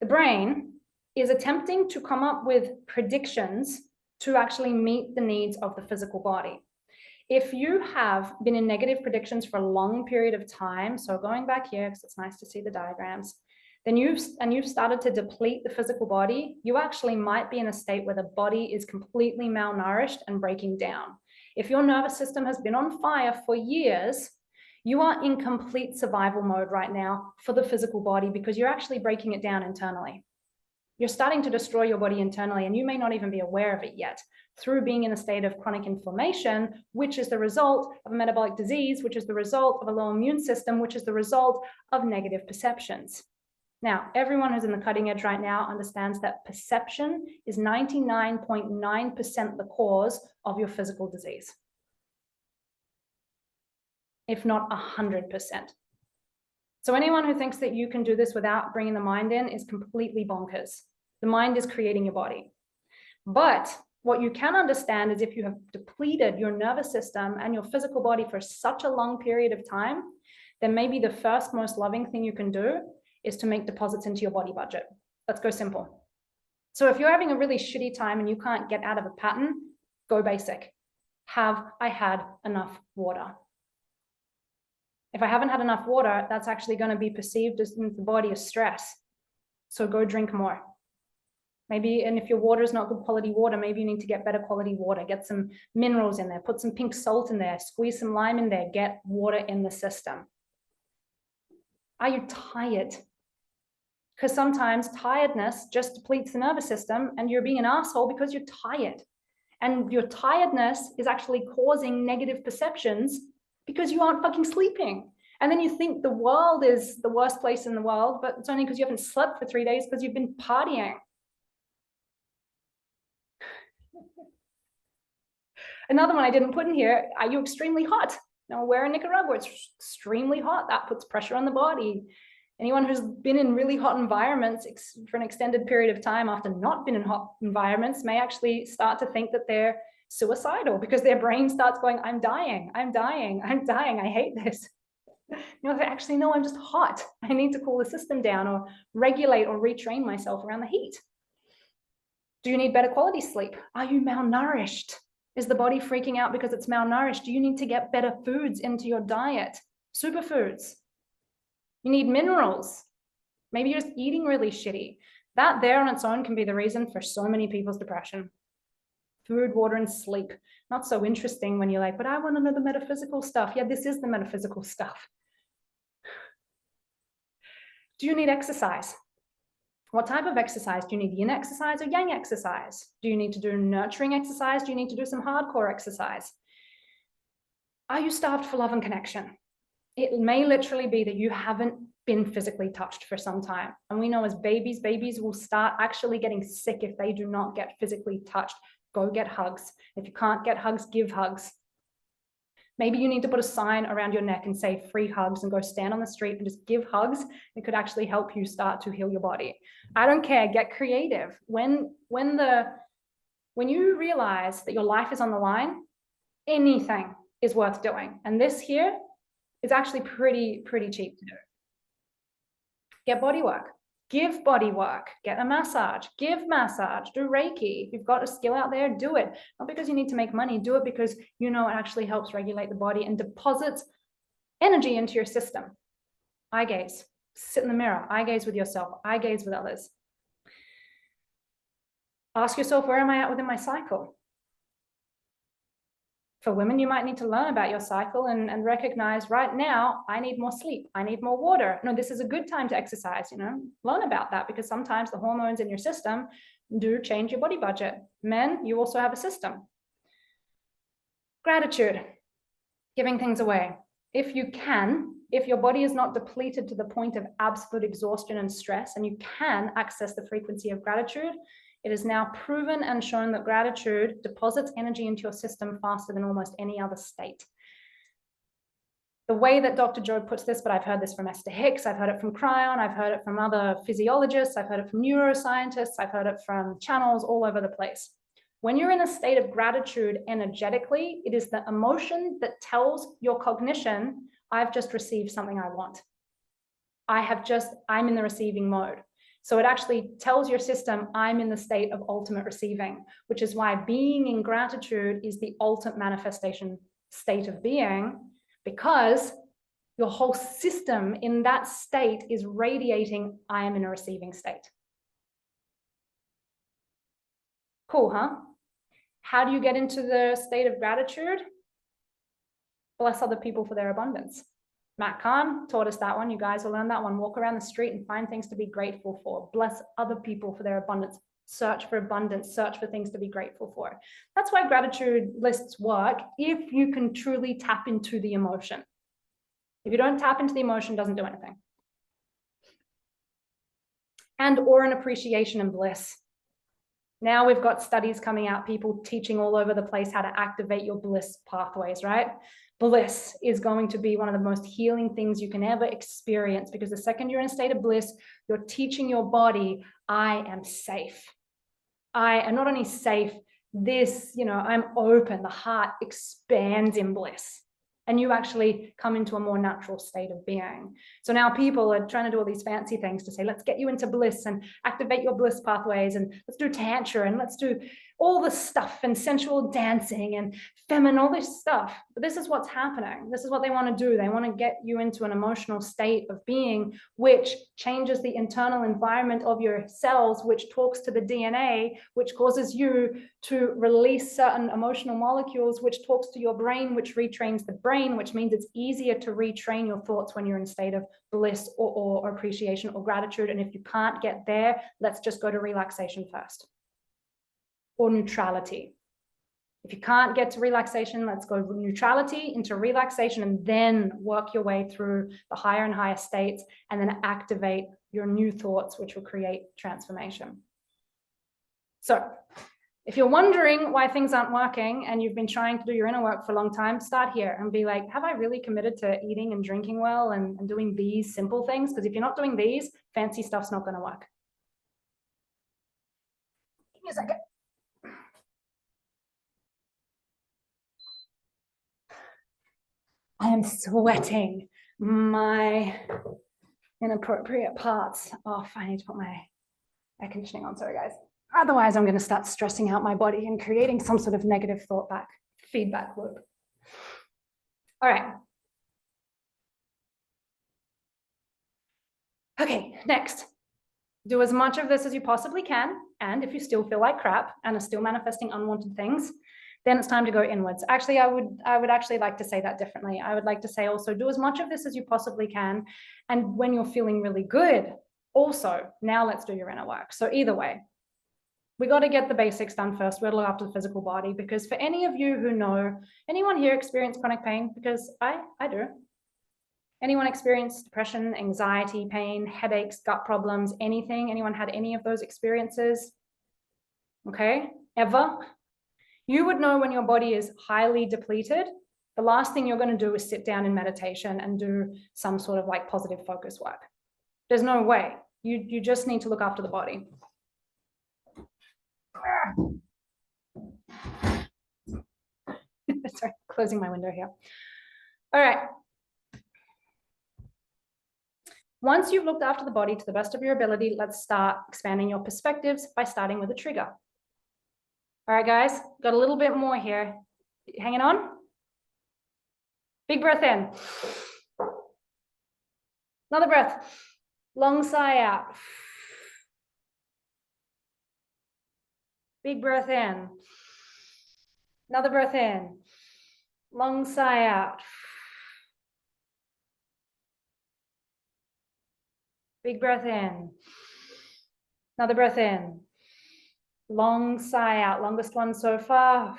The brain is attempting to come up with predictions to actually meet the needs of the physical body. If you have been in negative predictions for a long period of time, so going back here, because it's nice to see the diagrams, then you've started to deplete the physical body, you actually might be in a state where the body is completely malnourished and breaking down. If your nervous system has been on fire for years, you are in complete survival mode right now for the physical body, because you're actually breaking it down internally. You're starting to destroy your body internally, and you may not even be aware of it yet, through being in a state of chronic inflammation, which is the result of a metabolic disease, which is the result of a low immune system, which is the result of negative perceptions. Now, everyone who's in the cutting edge right now understands that perception is 99.9% the cause of your physical disease, if not 100%. So anyone who thinks that you can do this without bringing the mind in is completely bonkers. The mind is creating your body. But what you can understand is, if you have depleted your nervous system and your physical body for such a long period of time, then maybe the first most loving thing you can do is to make deposits into your body budget. Let's go simple. So if you're having a really shitty time and you can't get out of a pattern, go basic. Have I had enough water? If I haven't had enough water, that's actually going to be perceived as in the body as stress. So go drink more. Maybe, and if your water is not good quality water, maybe you need to get better quality water. Get some minerals in there, put some pink salt in there, squeeze some lime in there, get water in the system. Are you tired? Because sometimes tiredness just depletes the nervous system and you're being an asshole because you're tired. And your tiredness is actually causing negative perceptions because you aren't fucking sleeping. And then you think the world is the worst place in the world, but it's only because you haven't slept for 3 days because you've been partying. Another one I didn't put in here, are you extremely hot? Now, where in Nicaragua, it's extremely hot. That puts pressure on the body. Anyone who's been in really hot environments for an extended period of time after not been in hot environments may actually start to think that they're suicidal because their brain starts going, I'm dying, I'm dying, I'm dying, I hate this. Actually, no, I'm just hot. I need to cool the system down or regulate or retrain myself around the heat. Do you need better quality sleep? Are you malnourished? Is the body freaking out because it's malnourished? Do you need to get better foods into your diet? Superfoods. You need minerals. Maybe you're just eating really shitty. That there on its own can be the reason for so many people's depression. Food, water, and sleep. Not so interesting when you're like, but I want to know the metaphysical stuff. Yeah, this is the metaphysical stuff. Do you need exercise? What type of exercise? Do you need yin exercise or yang exercise? Do you need to do nurturing exercise? Do you need to do some hardcore exercise? Are you starved for love and connection? It may literally be that you haven't been physically touched for some time. And we know as babies will start actually getting sick if they do not get physically touched. Go get hugs. If you can't get hugs, give hugs. Maybe you need to put a sign around your neck and say free hugs and go stand on the street and just give hugs. It could actually help you start to heal your body. I don't care, get creative. When you realize that your life is on the line, anything is worth doing. And this here is actually pretty cheap to do. Get body work. Give body work, get a massage, give massage, do Reiki. If you've got a skill out there, do it. Not because you need to make money, do it because you know it actually helps regulate the body and deposits energy into your system. Eye gaze, sit in the mirror, eye gaze with yourself, eye gaze with others. Ask yourself, where am I at within my cycle? For women, you might need to learn about your cycle and recognize right now, I need more sleep. I need more water. No, this is a good time to exercise, learn about that because sometimes the hormones in your system do change your body budget. Men, you also have a system. Gratitude, giving things away. If you can, if your body is not depleted to the point of absolute exhaustion and stress, and you can access the frequency of gratitude, it is now proven and shown that gratitude deposits energy into your system faster than almost any other state. The way that Dr. Joe puts this, but I've heard this from Esther Hicks, I've heard it from Cryon, I've heard it from other physiologists, I've heard it from neuroscientists, I've heard it from channels all over the place. When you're in a state of gratitude energetically, it is the emotion that tells your cognition, I've just received something I want. I'm in the receiving mode. So it actually tells your system, I'm in the state of ultimate receiving, which is why being in gratitude is the ultimate manifestation state of being, because your whole system in that state is radiating, I am in a receiving state. Cool, huh? How do you get into the state of gratitude? Bless other people for their abundance. Matt Kahn taught us that one. You guys will learn that one. Walk around the street and find things to be grateful for. Bless other people for their abundance. Search for abundance. Search for things to be grateful for. That's why gratitude lists work if you can truly tap into the emotion. If you don't tap into the emotion, it doesn't do anything. And or an appreciation and bliss. Now we've got studies coming out, people teaching all over the place how to activate your bliss pathways, right? Bliss is going to be one of the most healing things you can ever experience, because the second you're in a state of bliss, you're teaching your body, I am safe. I am not only safe, I'm open, the heart expands in bliss. And you actually come into a more natural state of being. So now people are trying to do all these fancy things to say, let's get you into bliss and activate your bliss pathways, and let's do tantra, and let's do all this stuff, and sensual dancing and feminine, all this stuff. But this is what's happening. This is what they want to do. They want to get you into an emotional state of being, which changes the internal environment of your cells, which talks to the DNA, which causes you to release certain emotional molecules, which talks to your brain, which retrains the brain, which means it's easier to retrain your thoughts when you're in a state of bliss or appreciation or gratitude. And if you can't get there, let's just go to relaxation first, or neutrality. If you can't get to relaxation, let's go neutrality into relaxation, and then work your way through the higher and higher states, and then activate your new thoughts, which will create transformation. So If you're wondering why things aren't working and you've been trying to do your inner work for a long time, start here and be like, have I really committed to eating and drinking well and doing these simple things? Because if you're not doing these, fancy stuff's not going to work. Give me a second. I am sweating my inappropriate parts off. I need to put my air conditioning on. Sorry, guys. Otherwise, I'm going to start stressing out my body and creating some sort of negative feedback loop. All right. Okay, next. Do as much of this as you possibly can. And if you still feel like crap and are still manifesting unwanted things, then it's time to go inwards. Actually, I would actually like to say that differently. I would like to say also do as much of this as you possibly can. And when you're feeling really good, also, now let's do your inner work. So either way, we got to get the basics done first. We'll look after the physical body, because for any of you who know, anyone here experience chronic pain? Because I do. Anyone experience depression, anxiety, pain, headaches, gut problems, anything? Anyone had any of those experiences? Okay, ever? You would know when your body is highly depleted, the last thing you're going to do is sit down in meditation and do some sort of like positive focus work. There's no way. You just need to look after the body. Sorry, closing my window here. All right. Once you've looked after the body to the best of your ability, let's start expanding your perspectives by starting with a trigger. All right, guys, got a little bit more here. Hanging on. Big breath in. Another breath. Long sigh out. Big breath in. Another breath in. Long sigh out. Big breath in. Another breath in. Long sigh out. Longest one so far.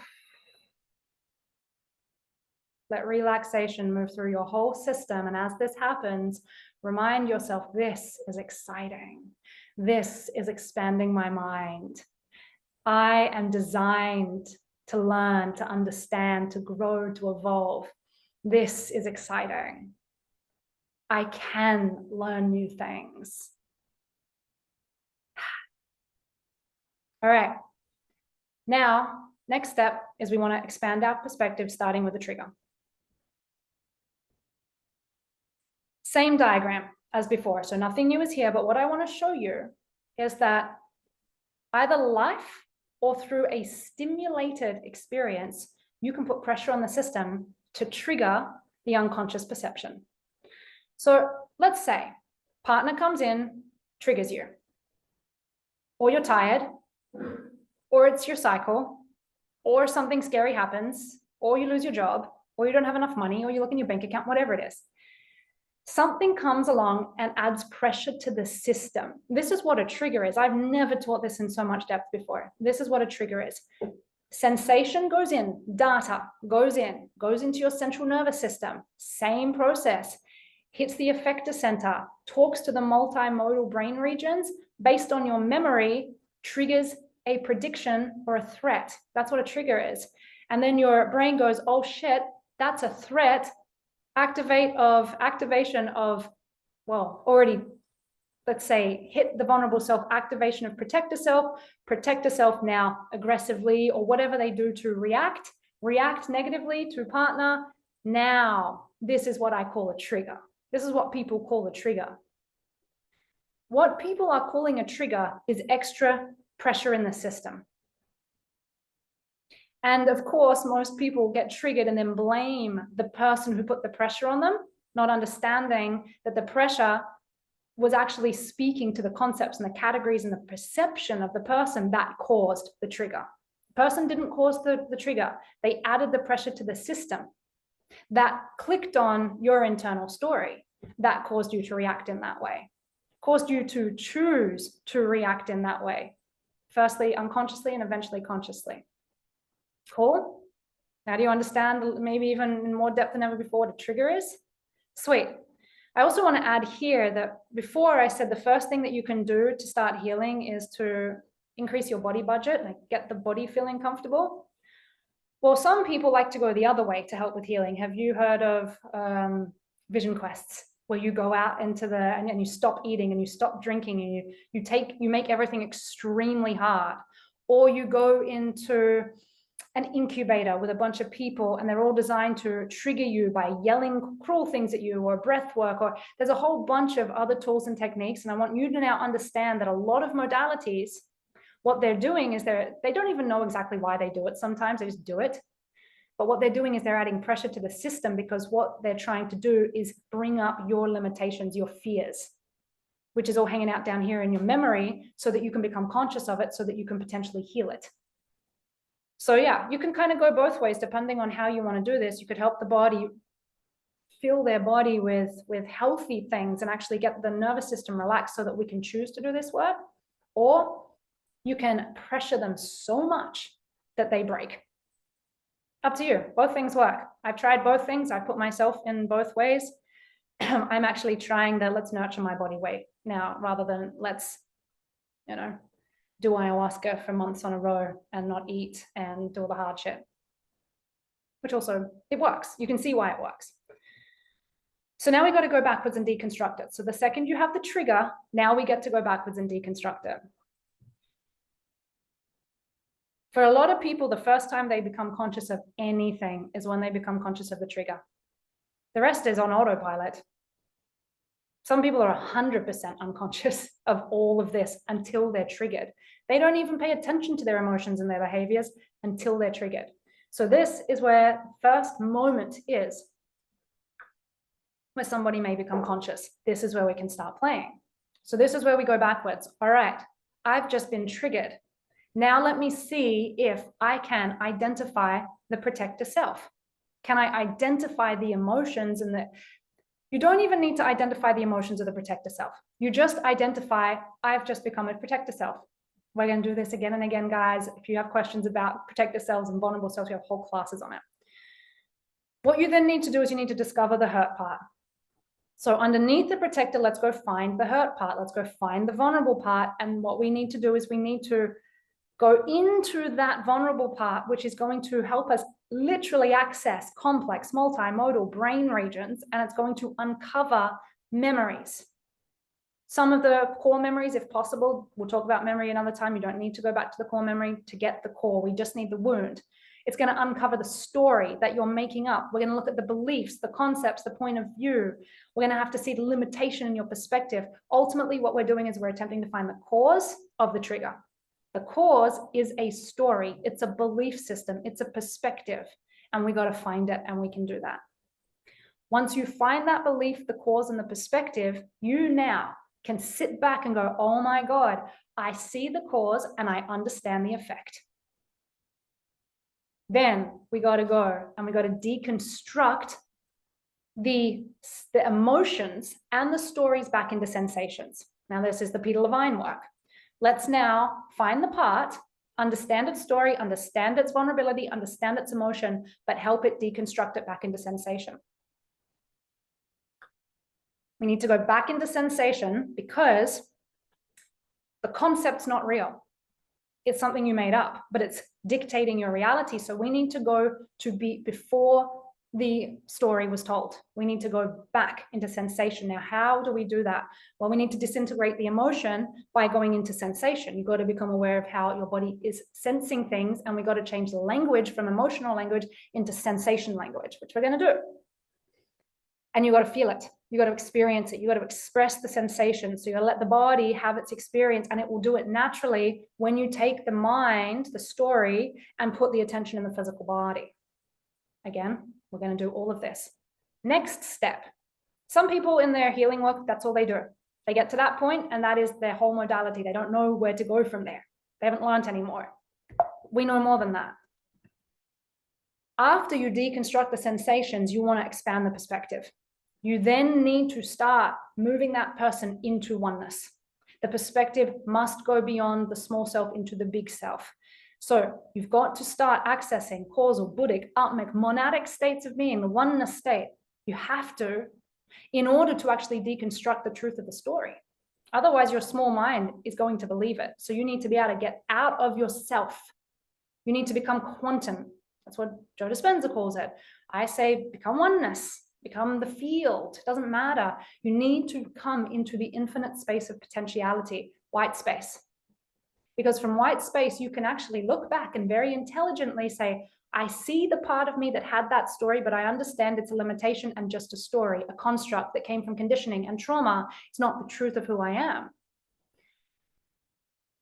Let relaxation move through your whole system. And as this happens, remind yourself, this is exciting. This is expanding my mind. I am designed to learn, to understand, to grow, to evolve. This is exciting. I can learn new things. All right. Now, next step is we want to expand our perspective, starting with a trigger. Same diagram as before, so nothing new is here, but what I want to show you is that either life or through a stimulated experience, you can put pressure on the system to trigger the unconscious perception. So let's say partner comes in, triggers you, or you're tired, or it's your cycle, or something scary happens, or you lose your job, or you don't have enough money, or you look in your bank account, whatever it is. Something comes along and adds pressure to the system. This is what a trigger is. I've never taught this in so much depth before. This is what a trigger is. Sensation goes in, data goes into your central nervous system. Same process. Hits the effector center, talks to the multimodal brain regions, based on your memory, triggers a prediction or a threat. That's what a trigger is. And then your brain goes, oh shit, that's a threat. Activation of, well, already, let's say, hit the vulnerable self, activation of protect yourself now aggressively, or whatever they do to react negatively to partner. Now, this is what I call a trigger. This is what people call a trigger. What people are calling a trigger is extra pressure in the system. And of course, most people get triggered and then blame the person who put the pressure on them, not understanding that the pressure was actually speaking to the concepts and the categories and the perception of the person that caused the trigger. The person didn't cause the trigger. They added the pressure to the system that clicked on your internal story that caused you to react in that way, caused you to choose to react in that way. Firstly, unconsciously, and eventually consciously. Cool? Now do you understand, maybe even in more depth than ever before, what a trigger is? Sweet. I also want to add here that before I said the first thing that you can do to start healing is to increase your body budget, like get the body feeling comfortable. Well, some people like to go the other way to help with healing. Have you heard of vision quests, where you go out into and you stop eating and you stop drinking and you make everything extremely hard, or you go into an incubator with a bunch of people and they're all designed to trigger you by yelling cruel things at you, or breath work, or there's a whole bunch of other tools and techniques. And I want you to now understand that a lot of modalities, what they're doing is they don't even know exactly why they do it. Sometimes they just do it. But what they're doing is they're adding pressure to the system, because what they're trying to do is bring up your limitations, your fears, which is all hanging out down here in your memory, so that you can become conscious of it, so that you can potentially heal it. So yeah, you can kind of go both ways depending on how you want to do this. You could help the body, fill their body with healthy things and actually get the nervous system relaxed so that we can choose to do this work. Or you can pressure them so much that they break. Up to you. Both things work. I've tried both things. I put myself in both ways. I'm actually trying the let's nurture my body way now, rather than let's, do ayahuasca for months on a row and not eat and do all the hard shit. Which also, it works. You can see why it works. So now we got to go backwards and deconstruct it. So the second you have the trigger, now we get to go backwards and deconstruct it. For a lot of people, the first time they become conscious of anything is when they become conscious of the trigger. The rest is on autopilot. Some people are 100% unconscious of all of this until they're triggered. They don't even pay attention to their emotions and their behaviors until they're triggered. So this is where the first moment is, where somebody may become conscious. This is where we can start playing. So this is where we go backwards. All right, I've just been triggered. Now let me see if I can identify the protector self. Can I identify the emotions and you don't even need to identify the emotions of the protector self. You just identify, I've just become a protector self. We're going to do this again and again, guys. If you have questions about protector selves and vulnerable selves, we have whole classes on it. What you then need to do is you need to discover the hurt part. So underneath the protector, let's go find the hurt part. Let's go find the vulnerable part. And what we need to do is we need to go into that vulnerable part, which is going to help us literally access complex, multimodal brain regions, and it's going to uncover memories. Some of the core memories, if possible, we'll talk about memory another time. You don't need to go back to the core memory to get the core. We just need the wound. It's going to uncover the story that you're making up. We're going to look at the beliefs, the concepts, the point of view. We're going to have to see the limitation in your perspective. Ultimately, what we're doing is we're attempting to find the cause of the trigger. The cause is a story. It's a belief system. It's a perspective. And we got to find it, and we can do that. Once you find that belief, the cause, and the perspective, you now can sit back and go, oh my God, I see the cause and I understand the effect. Then we got to go and we got to deconstruct the emotions and the stories back into sensations. Now, this is the Peter Levine work. Let's now find the part, understand its story, understand its vulnerability, understand its emotion, but help it deconstruct it back into sensation. We need to go back into sensation because the concept's not real. It's something you made up, but it's dictating your reality. So we need to go to before the story was told. We need to go back into sensation. Now, how do we do that? Well, we need to disintegrate the emotion by going into sensation. You've got to become aware of how your body is sensing things, and we got to change the language from emotional language into sensation language, which we're going to do. And you got to feel it. You got to experience it. You got to express the sensation. So you got to let the body have its experience, and it will do it naturally when you take the mind, the story, and put the attention in the physical body. Again, we're going to do all of this. Next step. Some people in their healing work, that's all they do. They get to that point, and that is their whole modality. They don't know where to go from there. They haven't learned anymore. We know more than that. After you deconstruct the sensations, you want to expand the perspective. You then need to start moving that person into oneness. The perspective must go beyond the small self into the big self. So you've got to start accessing causal, Buddhic, Atmic, monadic states of being, the oneness state. You have to, in order to actually deconstruct the truth of the story. Otherwise, your small mind is going to believe it. So you need to be able to get out of yourself. You need to become quantum. That's what Joe Dispenza calls it. I say, become oneness, become the field. It doesn't matter. You need to come into the infinite space of potentiality, white space. Because from white space, you can actually look back and very intelligently say, I see the part of me that had that story, but I understand it's a limitation and just a story, a construct that came from conditioning and trauma. It's not the truth of who I am.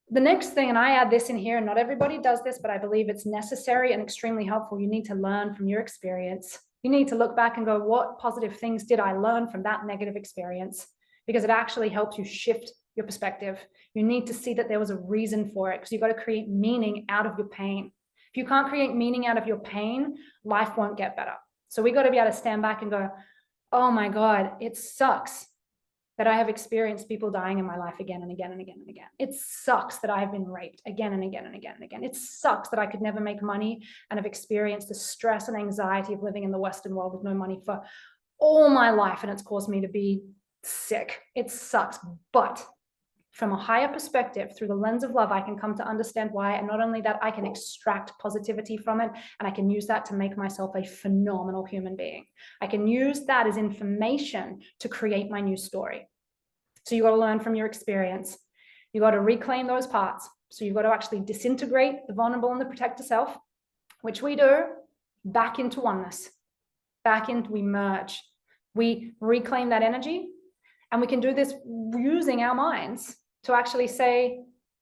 The next thing, and I add this in here, and not everybody does this, but I believe it's necessary and extremely helpful. You need to learn from your experience. You need to look back and go, what positive things did I learn from that negative experience? Because it actually helps you shift your perspective. You need to see that there was a reason for it, because you've got to create meaning out of your pain. If you can't create meaning out of your pain, life won't get better. So we got to be able to stand back and go, oh my God, it sucks that I have experienced people dying in my life again and again and again and again. It sucks that I've been raped again and again and again and again. It sucks that I could never make money and have experienced the stress and anxiety of living in the Western world with no money for all my life, and it's caused me to be sick. It sucks. But from a higher perspective, through the lens of love, I can come to understand why. And not only that, I can extract positivity from it, and I can use that to make myself a phenomenal human being. I can use that as information to create my new story. So you got to learn from your experience. You got to reclaim those parts. So you've got to actually disintegrate the vulnerable and the protector self, which we do, back into oneness. We merge. We reclaim that energy. And we can do this using our minds to actually say,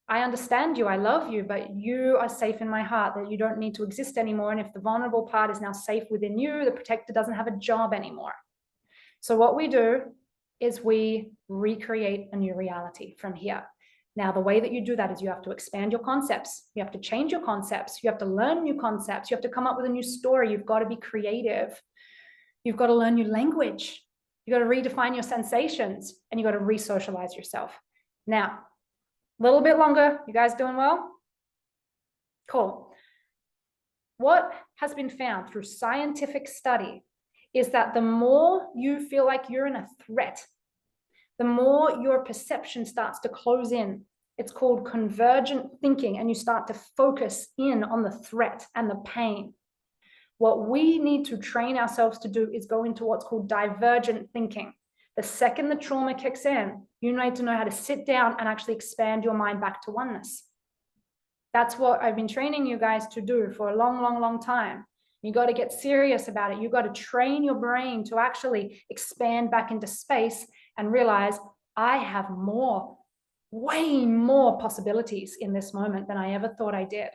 I understand you, I love you, but you are safe in my heart, that you don't need to exist anymore. And if the vulnerable part is now safe within you, the protector doesn't have a job anymore. So what we do is we recreate a new reality from here. Now, the way that you do that is you have to expand your concepts. You have to change your concepts. You have to learn new concepts. You have to come up with a new story. You've got to be creative. You've got to learn new language. You got to redefine your sensations, and you got to re-socialize yourself. Now, a little bit longer. You guys doing well? Cool. What has been found through scientific study is that the more you feel like you're in a threat, the more your perception starts to close in. It's called convergent thinking, and you start to focus in on the threat and the pain. What we need to train ourselves to do is go into what's called divergent thinking. The second the trauma kicks in, you need to know how to sit down and actually expand your mind back to oneness. That's what I've been training you guys to do for a long, long, long time. You got to get serious about it. You got to train your brain to actually expand back into space and realize I have more, way more possibilities in this moment than I ever thought I did.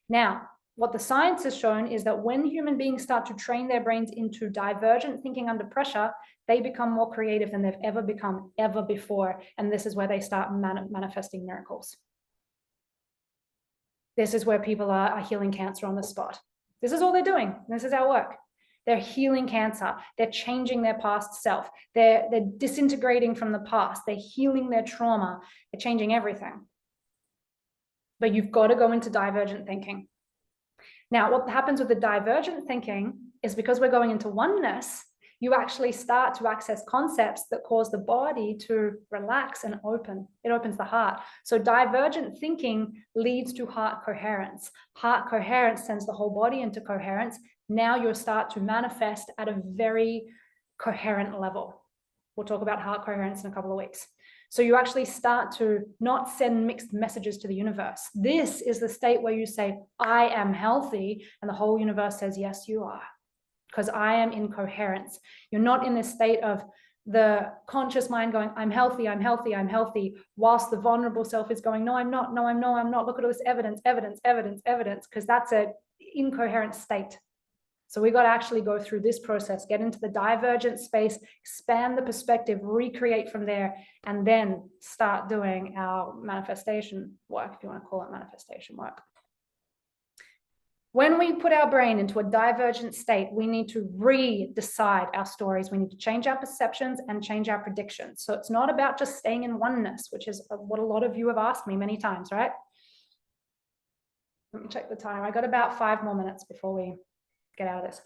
Now, what the science has shown is that when human beings start to train their brains into divergent thinking under pressure, they become more creative than they've ever become ever before. And this is where they start manifesting miracles. This is where people are healing cancer on the spot. This is all they're doing. This is our work. They're healing cancer. They're changing their past self. They're disintegrating from the past. They're healing their trauma. They're changing everything. But you've got to go into divergent thinking. Now, what happens with the divergent thinking is because we're going into oneness, you actually start to access concepts that cause the body to relax and open. It opens the heart. So divergent thinking leads to heart coherence. Heart coherence sends the whole body into coherence. Now you'll start to manifest at a very coherent level. We'll talk about heart coherence in a couple of weeks. So you actually start to not send mixed messages to the universe. This is the state where you say, I am healthy, and the whole universe says, yes, you are, because I am in coherence. You're not in this state of the conscious mind going, I'm healthy, I'm healthy, I'm healthy, whilst the vulnerable self is going, no, I'm not, no, I'm not. Look at all this evidence, because that's an incoherent state. So we got to actually go through this process, get into the divergent space, expand the perspective, recreate from there, and then start doing our manifestation work, if you want to call it manifestation work. When we put our brain into a divergent state, we need to re-decide our stories. We need to change our perceptions and change our predictions. So it's not about just staying in oneness, which is what a lot of you have asked me many times, right? Let me check the time. I got about 5 more minutes before we get out of this.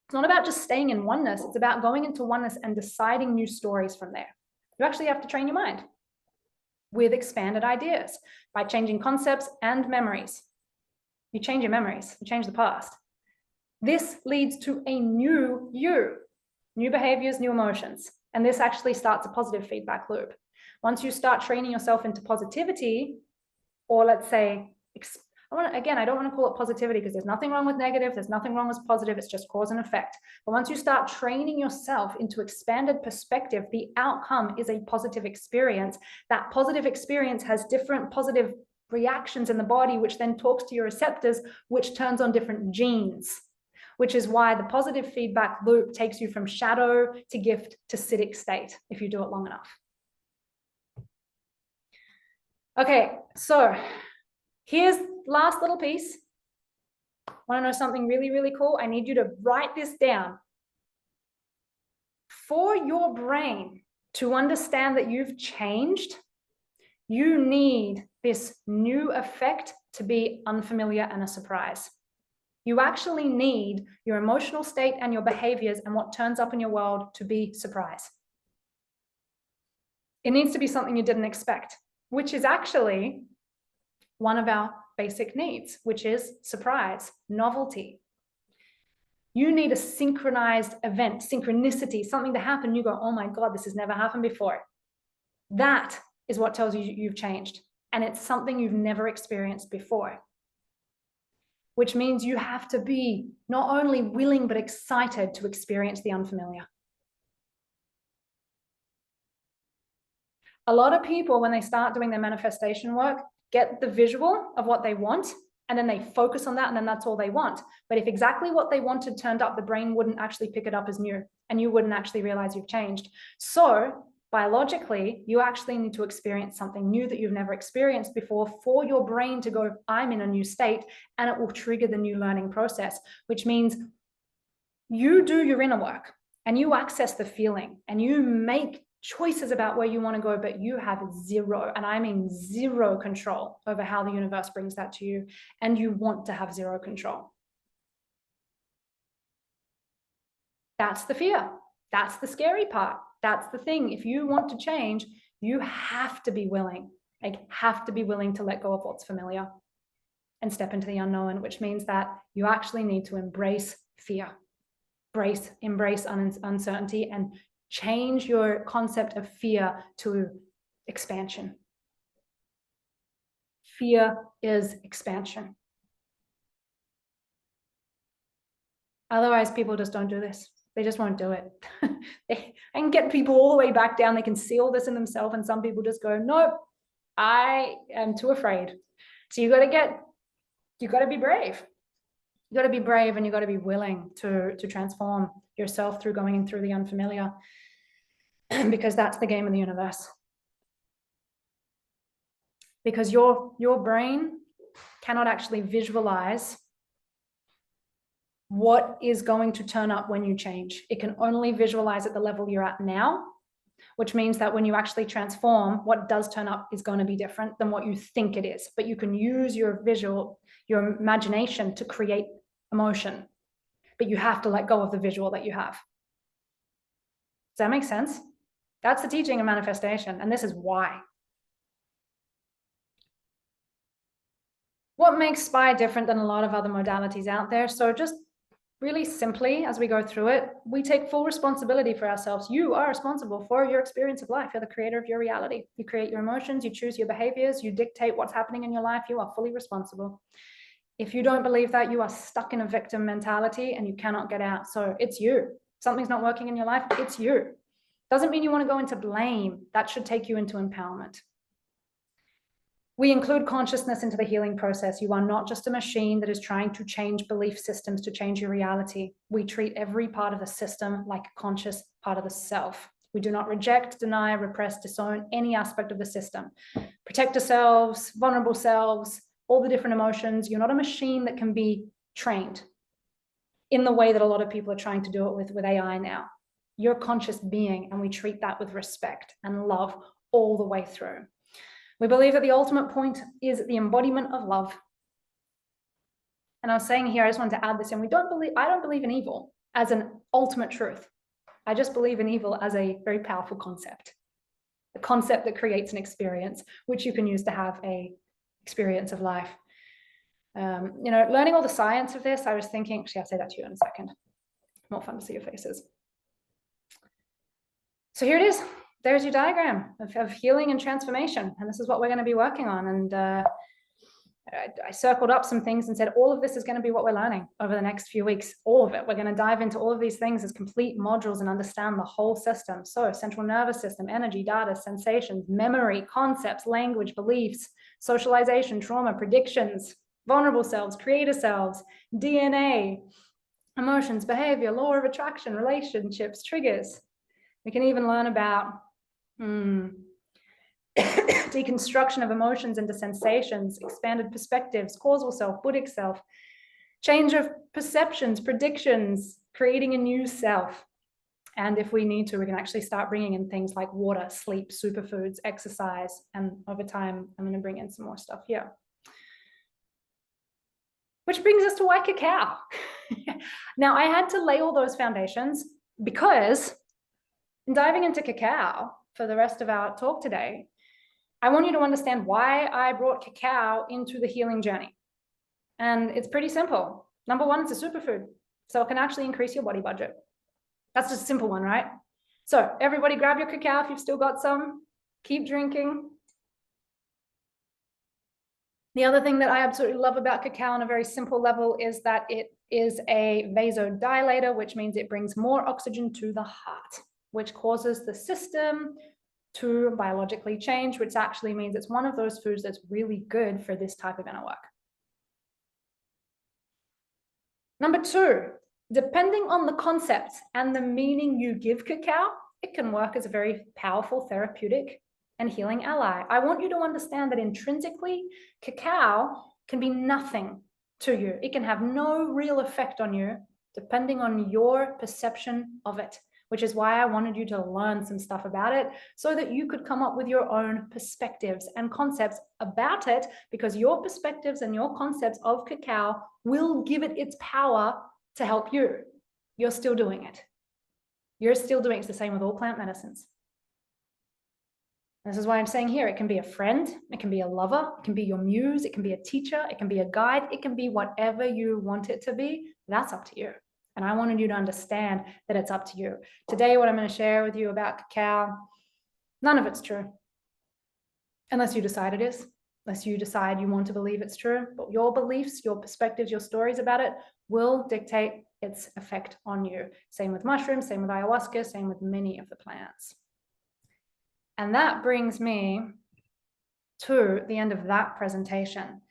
It's not about just staying in oneness. It's about going into oneness and deciding new stories from there. You actually have to train your mind with expanded ideas by changing concepts and memories. You change your memories, you change the past. This leads to a new you, new behaviors, new emotions. And this actually starts a positive feedback loop. Once you start training yourself into positivity, or let's say, I don't want to call it positivity because there's nothing wrong with negative, there's nothing wrong with positive, it's just cause and effect. But once you start training yourself into expanded perspective, the outcome is a positive experience. That positive experience has different positive reactions in the body, which then talks to your receptors, which turns on different genes, which is why the positive feedback loop takes you from shadow to gift to citic state, if you do it long enough. Okay, so here's last little piece. Want to know something really, really cool? I need you to write this down. For your brain to understand that you've changed, you need this new effect to be unfamiliar and a surprise. You actually need your emotional state and your behaviors and what turns up in your world to be surprise. It needs to be something you didn't expect, which is actually one of our basic needs, which is surprise, novelty. You need a synchronized event, synchronicity, something to happen. You go, oh my God, this has never happened before. That is what tells you you've changed. And it's something you've never experienced before, which means you have to be not only willing, but excited to experience the unfamiliar. A lot of people, when they start doing their manifestation work, get the visual of what they want, and then they focus on that, and then that's all they want. But if exactly what they wanted turned up, the brain wouldn't actually pick it up as new, and you wouldn't actually realize you've changed. So biologically, you actually need to experience something new that you've never experienced before for your brain to go, I'm in a new state, and it will trigger the new learning process, which means you do your inner work and you access the feeling and you make choices about where you want to go, but you have zero, and I mean zero control over how the universe brings that to you, and you want to have zero control. That's the fear. That's the scary part. That's the thing. If you want to change, you have to be willing, to let go of what's familiar and step into the unknown, which means that you actually need to embrace fear, embrace uncertainty, and change your concept of fear to expansion. Fear is expansion. Otherwise, people just don't do this. They just won't do it. I can get people all the way back down. They can see all this in themselves, and some people just go, nope, I am too afraid. So you got to be brave. You got to be brave, and you got to be willing to transform yourself through going through the unfamiliar, because that's the game of the universe. Because your brain cannot actually visualize what is going to turn up when you change. It can only visualize at the level you're at now, which means that when you actually transform, what does turn up is going to be different than what you think it is. But you can use your imagination to create emotion, but you have to let go of the visual that you have. Does that make sense? That's the teaching of manifestation, and this is why. What makes SPY different than a lot of other modalities out there? So just really simply, as we go through it, we take full responsibility for ourselves. You are responsible for your experience of life. You're the creator of your reality. You create your emotions, you choose your behaviors, you dictate what's happening in your life. You are fully responsible. If you don't believe that, you are stuck in a victim mentality and you cannot get out. So it's you. Something's not working in your life, it's you. Doesn't mean you want to go into blame. That should take you into empowerment. We include consciousness into the healing process. You are not just a machine that is trying to change belief systems to change your reality. We treat every part of the system like a conscious part of the self. We do not reject, deny, repress, disown any aspect of the system. Protector selves, vulnerable selves, all the different emotions. You're not a machine that can be trained in the way that a lot of people are trying to do it with AI now. You're a conscious being, and we treat that with respect and love all the way through. We believe that the ultimate point is the embodiment of love. And I was saying here, I just wanted to add this in. I don't believe in evil as an ultimate truth. I just believe in evil as a very powerful concept. the concept that creates an experience, which you can use to have a experience of life. Learning all the science of this, I was thinking, actually, I'll say that to you in a second. More fun to see your faces. So here it is. There's your diagram of healing and transformation. And this is what we're going to be working on. And I circled up some things and said, all of this is going to be what we're learning over the next few weeks. All of it. We're going to dive into all of these things as complete modules and understand the whole system. So central nervous system, energy, data, sensations, memory, concepts, language, beliefs, socialization, trauma, predictions, vulnerable selves, creator selves, DNA, emotions, behavior, law of attraction, relationships, triggers. We can even learn about deconstruction of emotions into sensations, expanded perspectives, causal self, Buddhic self, change of perceptions, predictions, creating a new self. And if we need to, we can actually start bringing in things like water, sleep, superfoods, exercise. And over time, I'm going to bring in some more stuff here. Which brings us to why cacao. Now, I had to lay all those foundations because in diving into cacao for the rest of our talk today, I want you to understand why I brought cacao into the healing journey. And it's pretty simple. Number one, it's a superfood. So it can actually increase your body budget. That's just a simple one, right? So everybody grab your cacao if you've still got some. Keep drinking. The other thing that I absolutely love about cacao on a very simple level is that it is a vasodilator, which means it brings more oxygen to the heart, which causes the system to biologically change, which actually means it's one of those foods that's really good for this type of inner work. Number two, depending on the concept and the meaning you give cacao, it can work as a very powerful therapeutic and healing ally. I want you to understand that intrinsically, cacao can be nothing to you. It can have no real effect on you, depending on your perception of it, which is why I wanted you to learn some stuff about it so that you could come up with your own perspectives and concepts about it, because your perspectives and your concepts of cacao will give it its power to help you. You're still doing it. You're still doing it. It's the same with all plant medicines. This is why I'm saying here, it can be a friend, it can be a lover, it can be your muse, it can be a teacher, it can be a guide, it can be whatever you want it to be. That's up to you. And I wanted you to understand that it's up to you. Today, what I'm going to share with you about cacao, none of it's true. Unless you decide it is, unless you decide you want to believe it's true. But your beliefs, your perspectives, your stories about it will dictate its effect on you. Same with mushrooms, same with ayahuasca, same with many of the plants. And that brings me to the end of that presentation.